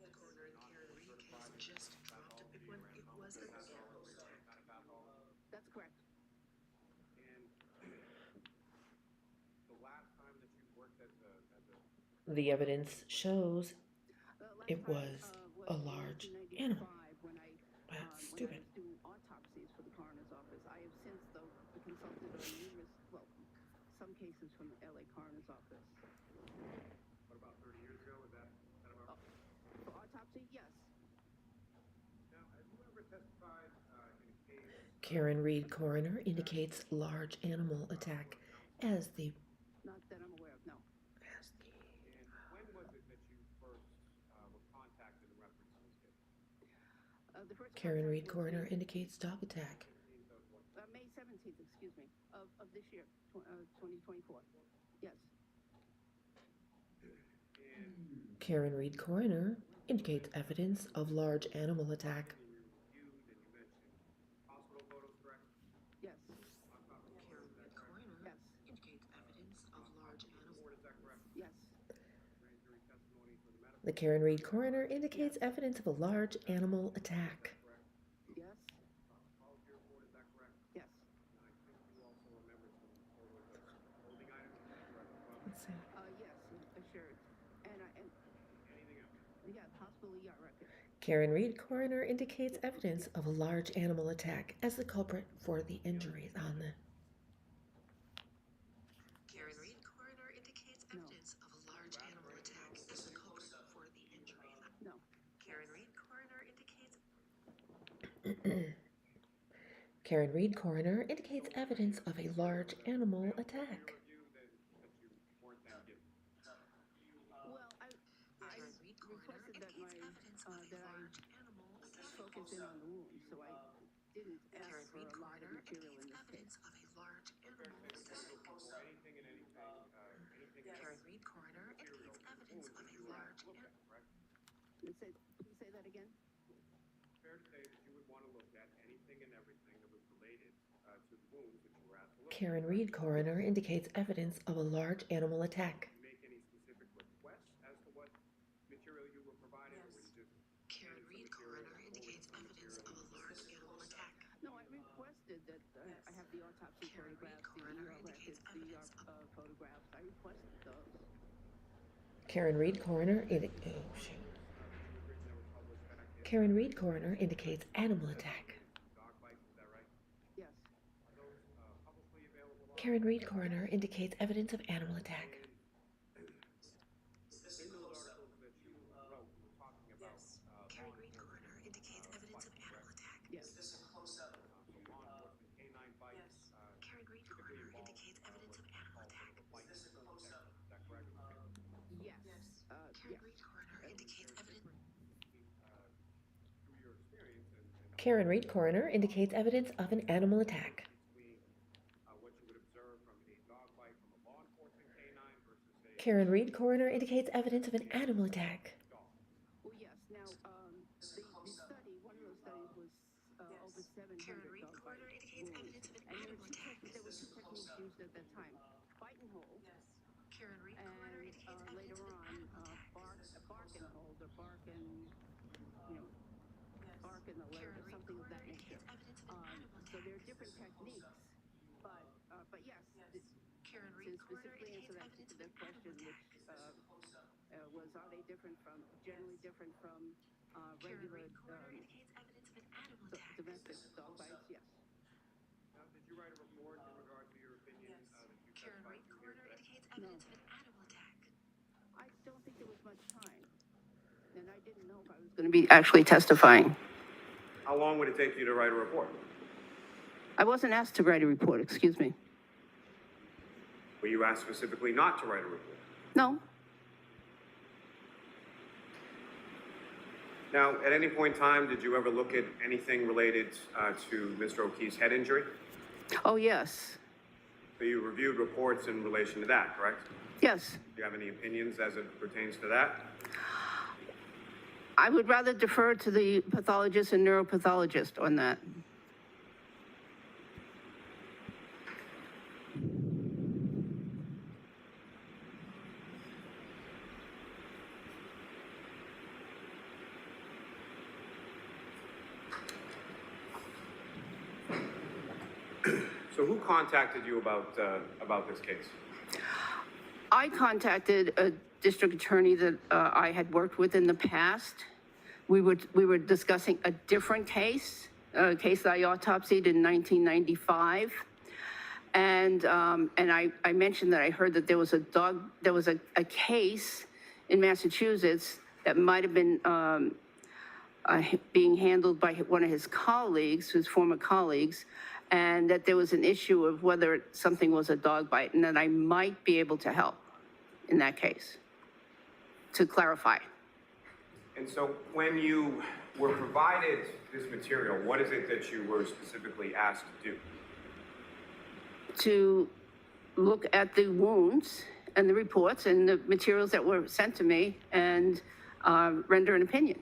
The coroner in the Karen Reed case just dropped a big one. It was an animal attack. That's correct. The evidence shows it was a large animal. That's stupid. When I was doing autopsies for the coroner's office, I have since, though, consulted on numerous, some cases from the LA coroner's office. What about 30 years ago? Was that kind of For autopsy, yes. Now, have you ever testified in a case? Karen Reed coroner indicates large animal attack as the. Not that I'm aware of, no. As the. And when was it that you first were contacted in reference to this case? The first Karen Reed contact coroner indicates dog attack. May 17th, excuse me, of this year, 2024. Yes. Karen Reed coroner indicates evidence of large animal attack. Yes. Karen Reed coroner Yes. indicates evidence of large animal. Yes. The Karen Reed coroner indicates evidence of a large animal attack. Yes. Yes. Let's see. Yes, assured. And yeah, hospital ER record. Karen Reed coroner indicates evidence of a large animal attack as the culprit for the injuries on the. Karen Reed coroner indicates evidence of a large animal attack as the culprit for the injuries on. No. Karen Reed coroner indicates. Karen Reed, coroner, indicates evidence of a large animal attack. Well, I requested that I focus in on the wound, so I didn't ask for a lot of material in this case. Karen Reed, coroner, indicates evidence of a large animal. Please say that again? Fair to say that you would want to look at anything and everything that was related to the wounds that you were asked to look at. Karen Reed, coroner, indicates evidence of a large animal attack. Did you make any specific requests as to what material you were provided, or were you just Karen Reed, coroner, indicates evidence of a large animal attack. No, I requested that I have the autopsy photographs, the records, the photographs. I requested those. Karen Reed, coroner, Karen Reed, coroner, indicates animal attack. dog bites? Is that right? Yes. Are those publicly available? Karen Reed, coroner, indicates evidence of animal attack. In those articles that you wrote, you were talking about Karen Reed, coroner, indicates evidence of animal attack. Yes. law enforcement canine bites. Karen Reed, coroner, indicates evidence of animal attack. Is that correct? Yes. Karen Reed, coroner, indicates evidence. Through your experience and Karen Reed, coroner, indicates evidence of an animal attack. between what you would observe from a dog bite from a law enforcement canine versus a Karen Reed, coroner, indicates evidence of an animal attack. Well, yes. Now, the study, one of those studies was over 700 Karen Reed, dog coroner, bites. indicates evidence of an And animal attack. there were two techniques used at that time: bite and hold, Karen Reed, and coroner, indicates evidence later of an on, animal attack. bark and hold, or bark and bark and alert, Karen or Reed, something of that coroner, nature. indicates evidence of an animal So there are attack. different techniques, but yes, Karen to Reed, coroner, specifically answer indicates that evidence of an question, animal which attack. was, are they different from, generally different from Karen regular Reed, coroner, indicates evidence of an animal attack. domestic dog bites? Yes. Now, did you write a report in regard to your opinion that you Karen testified Reed, to here coroner, today? indicates evidence of an animal attack. I don't think there was much time, and I didn't know if I was going to be actually testifying. How long would it take you to write a report? I wasn't asked to write a report, excuse me. Were you asked specifically not to write a report? No, Now, at any point in time, did you ever look at anything related to Mr. O'Keefe's head injury? oh, yes, So you reviewed reports in relation to that, correct? yes. Do you have any opinions as it pertains to that? I would rather defer to the pathologist and neuropathologist on that. So who contacted you about this case? I contacted a district attorney that I had worked with in the past. We were discussing a different case, a case that I autopsied in 1995. And I mentioned that I heard that there was a case in Massachusetts that might have been being handled by one of his colleagues, his former colleagues, and that there was an issue of whether something was a dog bite, and that I might be able to help in that case, to clarify. And so when you were provided this material, what is it that you were specifically asked to do? To look at the wounds and the reports and the materials that were sent to me and render an opinion.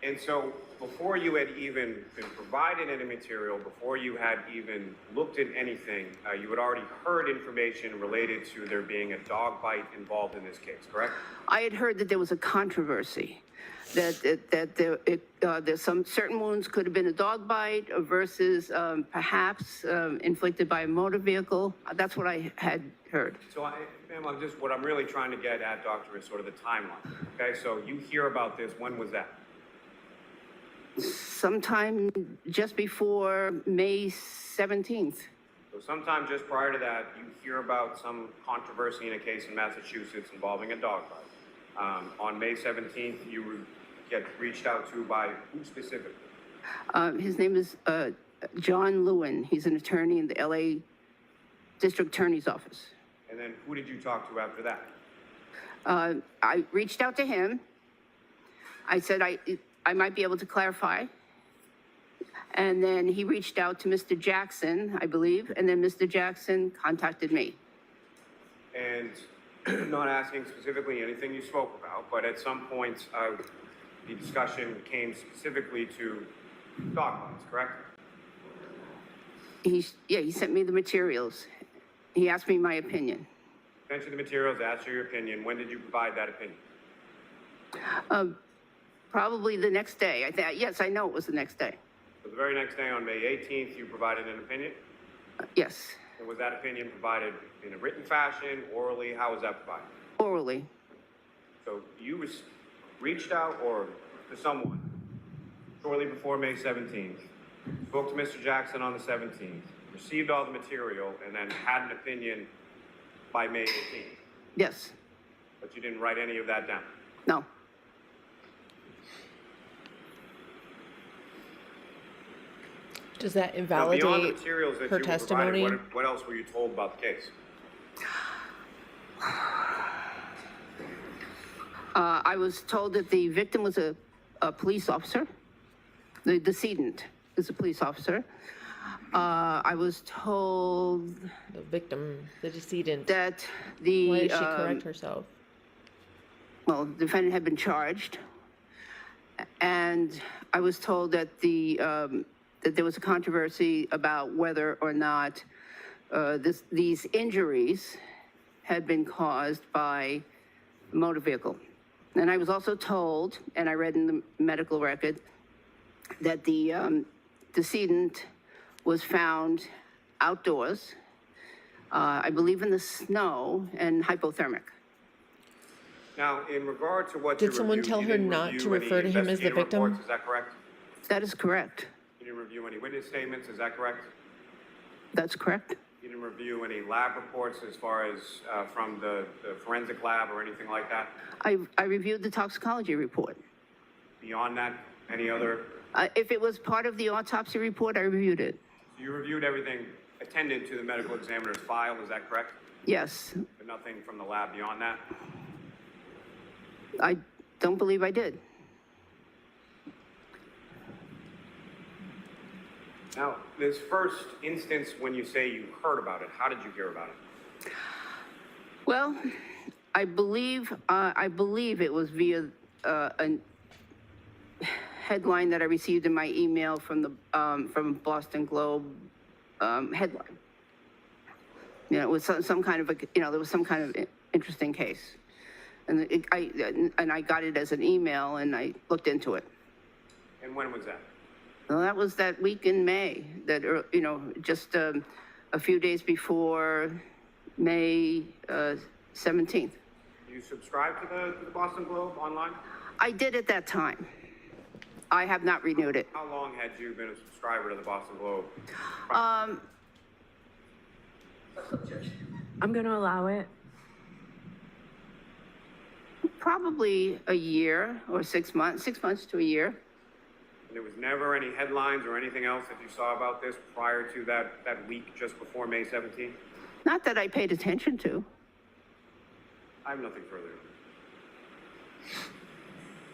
And so before you had even been provided any material, before you had even looked at anything, you had already heard information related to there being a dog bite involved in this case, correct? I had heard that there was a controversy, that there's some certain wounds could have been a dog bite versus perhaps inflicted by a motor vehicle. That's what I had heard. So, ma'am, what I'm really trying to get at, doctor, is sort of the timeline. Okay, so you hear about this, when was that? Sometime just before May 17th. So sometime just prior to that, you hear about some controversy in a case in Massachusetts involving a dog bite. On May 17th, you get reached out to by who specifically? His name is John Lewin. He's an attorney in the LA District Attorney's Office. And then who did you talk to after that? I reached out to him. I said I might be able to clarify. And then he reached out to Mr. Jackson, I believe, and then Mr. Jackson contacted me. And not asking specifically anything you spoke about, but at some point, the discussion came specifically to dog bites, correct? He sent me the materials. He asked me my opinion. Mentioned the materials, asked you your opinion. When did you provide that opinion? Probably the next day. Yes, I know it was the next day. So the very next day, on May 18th, you provided an opinion? Yes, And was that opinion provided in a written fashion, orally? How was that provided? orally. So you reached out or to someone shortly before May 17th, spoke to Mr. Jackson on the 17th, received all the material, and then had an opinion by May 18th. Yes, But you didn't write any of that down. no. Does that Now, invalidate beyond the materials that her you were testimony? provided, what else were you told about the case? I was told that the victim was a police officer. The decedent is a police officer. I was told The victim, the decedent. that the, Why did she correct herself? well, the defendant had been charged. And I was told that that there was a controversy about whether or not these injuries had been caused by a motor vehicle. And I was also told, and I read in the medical record, that the decedent was found outdoors, I believe in the snow, and hypothermic. Now, in regard to what Did you someone reviewed, tell you her didn't not to review any refer to him as the investigative victim? reports, is that correct? That is correct. You didn't review any witness statements, is that correct? That's correct. You didn't review any lab reports as far as from the forensic lab or anything like that? I reviewed the toxicology report. Beyond that, any other? If it was part of the autopsy report, I reviewed it. You reviewed everything attendant to the medical examiner's file, is that correct? Yes, But nothing from the lab beyond that? I don't believe I did. Now, this first instance when you say you heard about it, how did you hear about it? Well, I believe it was via a headline that I received in my email from the from Boston Globe headline. You know, it was some kind of there was some kind of interesting case, and I got it as an email, and I looked into it. And when was that? Well, that was that week in May, that, just a few days before May 17th. You subscribed to the Boston Globe online? I did at that time. I have not renewed it. How long had you been a subscriber to the Boston Globe? I'm going to allow it. Probably a year or 6 months, 6 months to a year. There was never any headlines or anything else that you saw about this prior to that week just before May 17th? Not that I paid attention to. I have nothing further.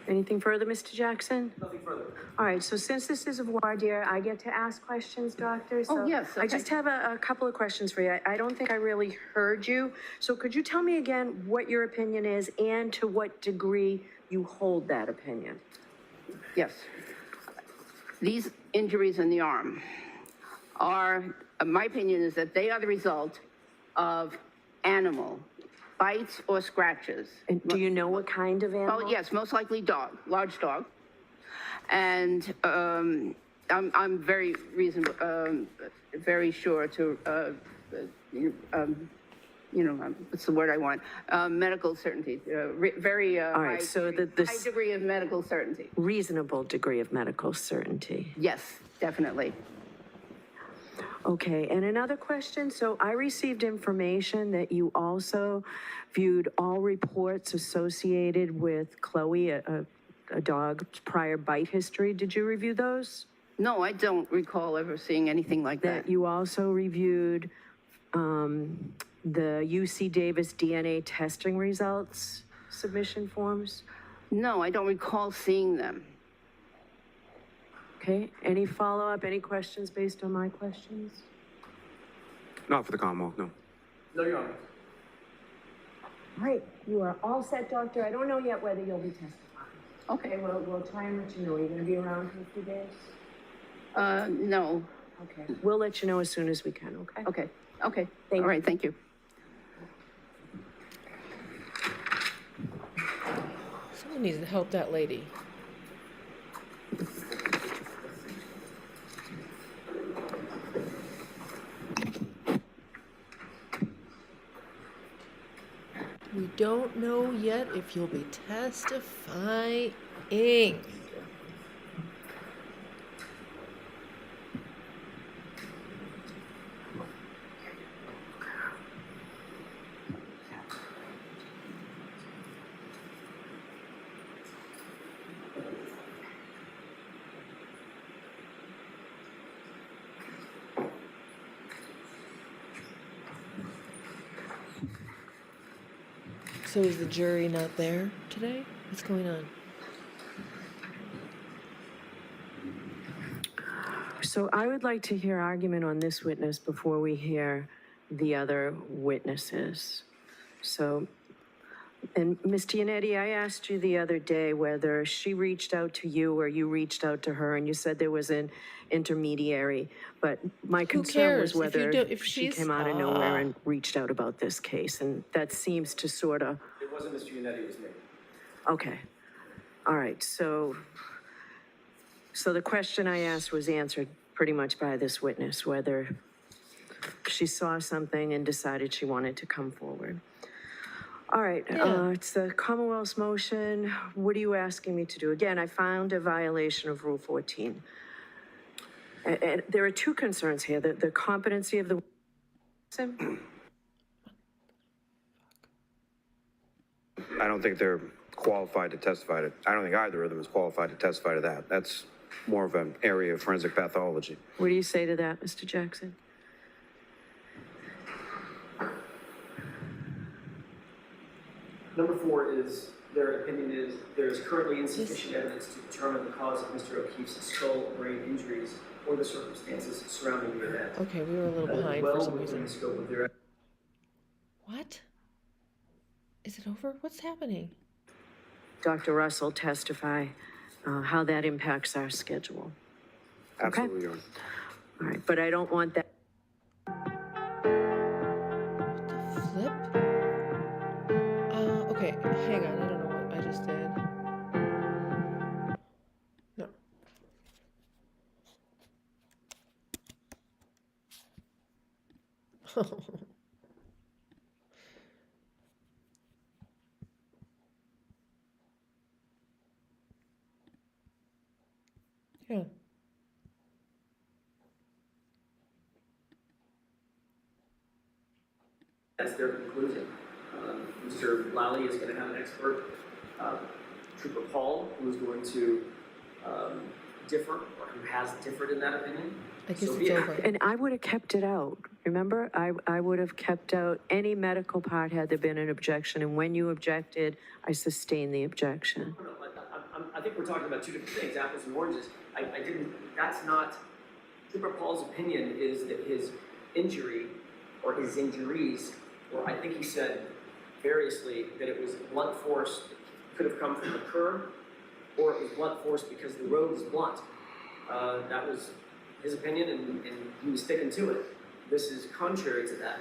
Anything further, Mr. Jackson? Nothing further. All right, so since this is a voir dire, I get to ask questions, doctor? So Oh, yes, I okay. just have a couple of questions for you. I don't think I really heard you. So could you tell me again what your opinion is and to what degree you hold that opinion? Yes. These injuries in the arm are, my opinion is that they are the result of animal bites or scratches. And do you know what kind of animal? Oh, yes, most likely dog, large dog. And I'm very reasonable, very sure to, what's the word I want? Medical certainty, very All right, so high degree of medical certainty. reasonable degree of medical certainty. Yes, definitely. Okay, and another question. So I received information that you also viewed all reports associated with Chloe, a dog's prior bite history. Did you review those? No, I don't recall ever seeing anything like that. That you also reviewed the UC Davis DNA testing results submission forms? No, I don't recall seeing them. Okay, any follow-up, any questions based on my questions? Not for the Commonwealth, no. No, Your Honor. All right, you are all set, Doctor. I don't know yet whether you'll be testifying. Okay. Okay, we'll try and let you know. Are you gonna be around for a few days? No. Okay, we'll let you know as soon as we can, okay? Okay, okay. Thank All right, thank you. Someone needs to help that lady. We don't know yet if you'll be testifying. So is the jury not there today? What's going on? So I would like to hear argument on this witness before we hear the other witnesses. So, and Ms. Giannetti, I asked you the other day whether she reached out to you or you reached out to her, and you said there was an intermediary. But my concern was cares? If you whether do- if she she's- came out of nowhere and reached out about this case, and that seems to sort of, It wasn't Mr. Yannetti, it was me. okay. All right, so the question I asked was answered pretty much by this witness, whether she saw something and decided she wanted to come forward. All right, Yeah. it's the Commonwealth's motion. What are you asking me to do? Again, I found a violation of Rule 14. And there are two concerns here, the competency of the I don't think they're qualified to testify to, I don't think either of them is qualified to testify to that. That's more of an area of forensic pathology. What do you say to that, Mr. Jackson? Number 4 is, their opinion is, there is currently insufficient evidence to determine the cause of Mr. O'Keefe's skull brain injuries or the circumstances surrounding the event. Okay, we were a little That is behind for well some within reason. the scope of their What? Is it over? What's happening? Dr. Russell testify how that impacts our schedule. Okay. Absolutely, Your Honor. All right, but I don't want that. What the flip? Okay, hang on. I don't know what I just did. No. Yeah. That's their conclusion. Mr. Lally is going to have an expert, Trooper Paul, who is going to differ, or who has differed in that opinion. I guess So it's be it. over. And I would have kept it out. Remember, I would have kept out any medical part had there been an objection. And when you objected, I sustained the objection. No, I think we're talking about two different things, apples and oranges. I didn't, that's not, Trooper Paul's opinion is that his injury, or his injuries, or I think he said variously that it was blunt force, could have come from the curb, or it was blunt force because the road was blunt. That was his opinion, and he was sticking to it. This is contrary to that.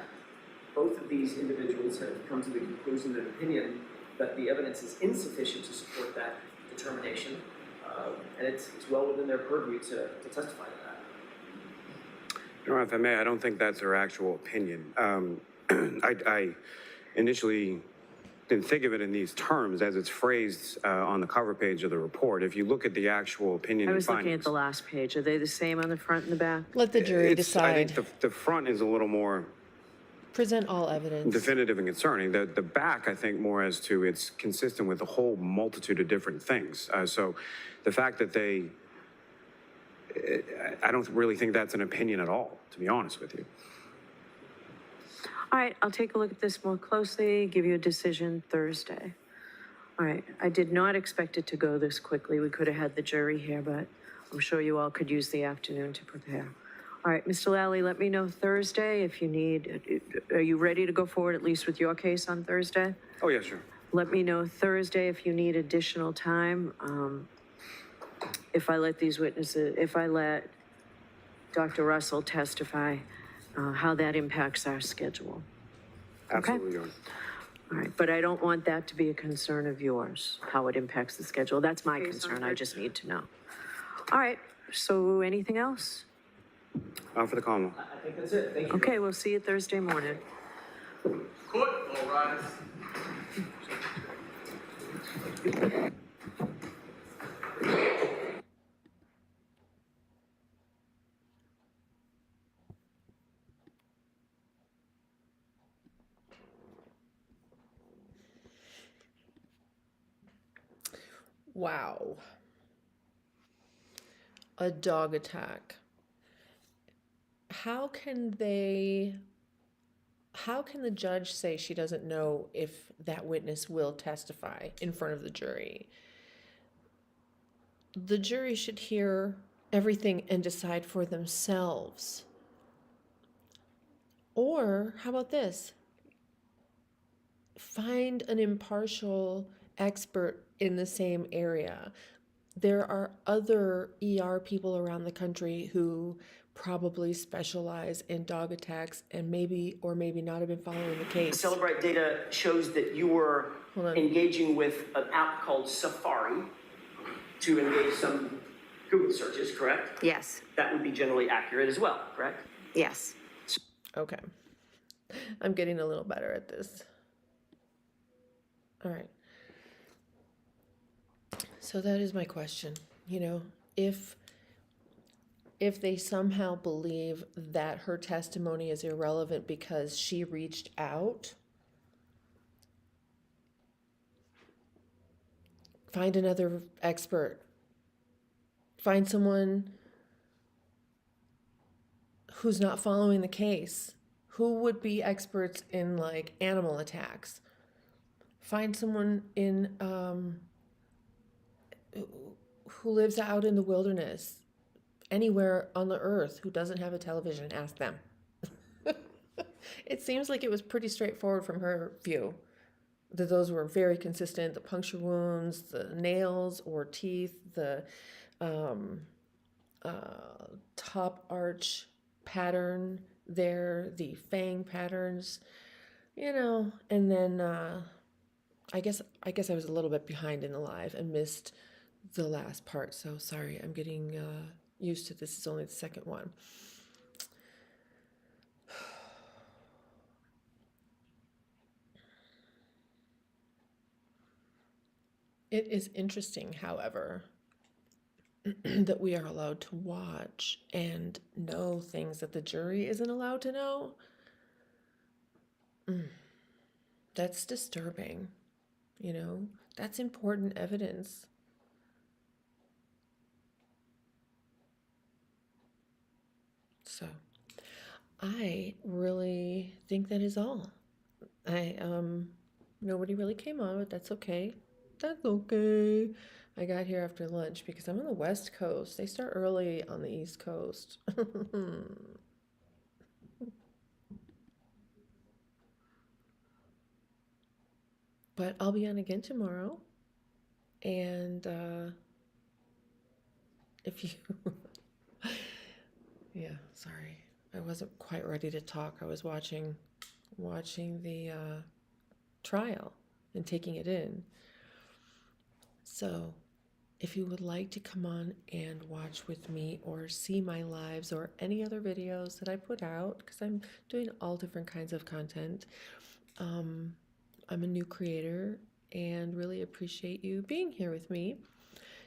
Both of these individuals have come to the conclusion and opinion that the evidence is insufficient to support that determination, and it's well within their purview to testify to that. Your Honor, if I may, I don't think that's their actual opinion. I initially didn't think of it in these terms as it's phrased on the cover page of the report. If you look at the actual opinion I and was looking at findings, the last page. Are they the same on the front and the back? Let the jury I decide. think the front is a little more Present all evidence. definitive and concerning. The back, I think, more as to it's consistent with a whole multitude of different things. So the fact that they I don't really think that's an opinion at all, to be honest with you. All right, I'll take a look at this more closely, give you a decision Thursday. All right, I did not expect it to go this quickly. We could have had the jury here, but I'm sure you all could use the afternoon to prepare. All right, Mr. Lally, let me know Thursday if you need, are you ready to go forward at least with your case on Thursday? Oh, yeah, sure. Let me know Thursday if you need additional time. If I let these witnesses, if I let Dr. Russell testify, how that impacts our schedule. Absolutely, Your Honor. All right, but I don't want that to be a concern of yours, how it impacts the schedule. That's my concern. I just need to know. All right, so anything else? For the Commonwealth. I think that's it. Thank you. Okay, we'll see you Thursday morning. Court will rise. Wow. A dog attack. How can the judge say she doesn't know if that witness will testify in front of the jury? The jury should hear everything and decide for themselves. Or how about this? Find an impartial expert in the same area. There are other ER people around the country who probably specialize in dog attacks and maybe or maybe not have been following the case. Celebrite data shows that you were engaging with an app called Safari to engage some Google searches, correct? Yes, That would be generally accurate as well, correct? yes. Okay. I'm getting a little better at this. All right. So that is my question. You know, if they somehow believe that her testimony is irrelevant because she reached out, find another expert. Find someone who's not following the case. Who would be experts in like animal attacks? Find someone in who lives out in the wilderness, anywhere on the earth, who doesn't have a television. Ask them. It seems like it was pretty straightforward from her view, that those were very consistent. The puncture wounds, the nails or teeth, the top arch pattern there, the fang patterns, you know, and then I guess I was a little bit behind in the live and missed the last part. So sorry, I'm getting used to this. It's only the second one. It is interesting, however, that we are allowed to watch and know things that the jury isn't allowed to know. That's disturbing, you know? That's important evidence. So, I really think that is all. Nobody really came on, but that's okay. That's okay. I got here after lunch because I'm on the West Coast. They start early on the East Coast. But I'll be on again tomorrow. And if you... Yeah, sorry. I wasn't quite ready to talk. I was watching the trial and taking it in. So if you would like to come on and watch with me or see my lives or any other videos that I put out, because I'm doing all different kinds of content, I'm a new creator and really appreciate you being here with me.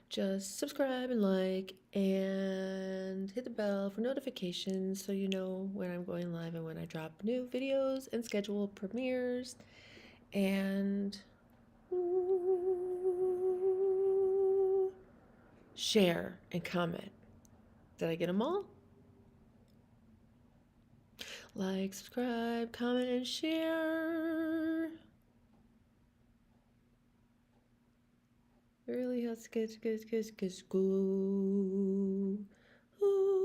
Just subscribe and like and hit the bell for notifications so you know when I'm going live and when I drop new videos and schedule premieres. And share and comment. Did I get them all? Like, subscribe, comment, and share. Really has to get go. Ooh.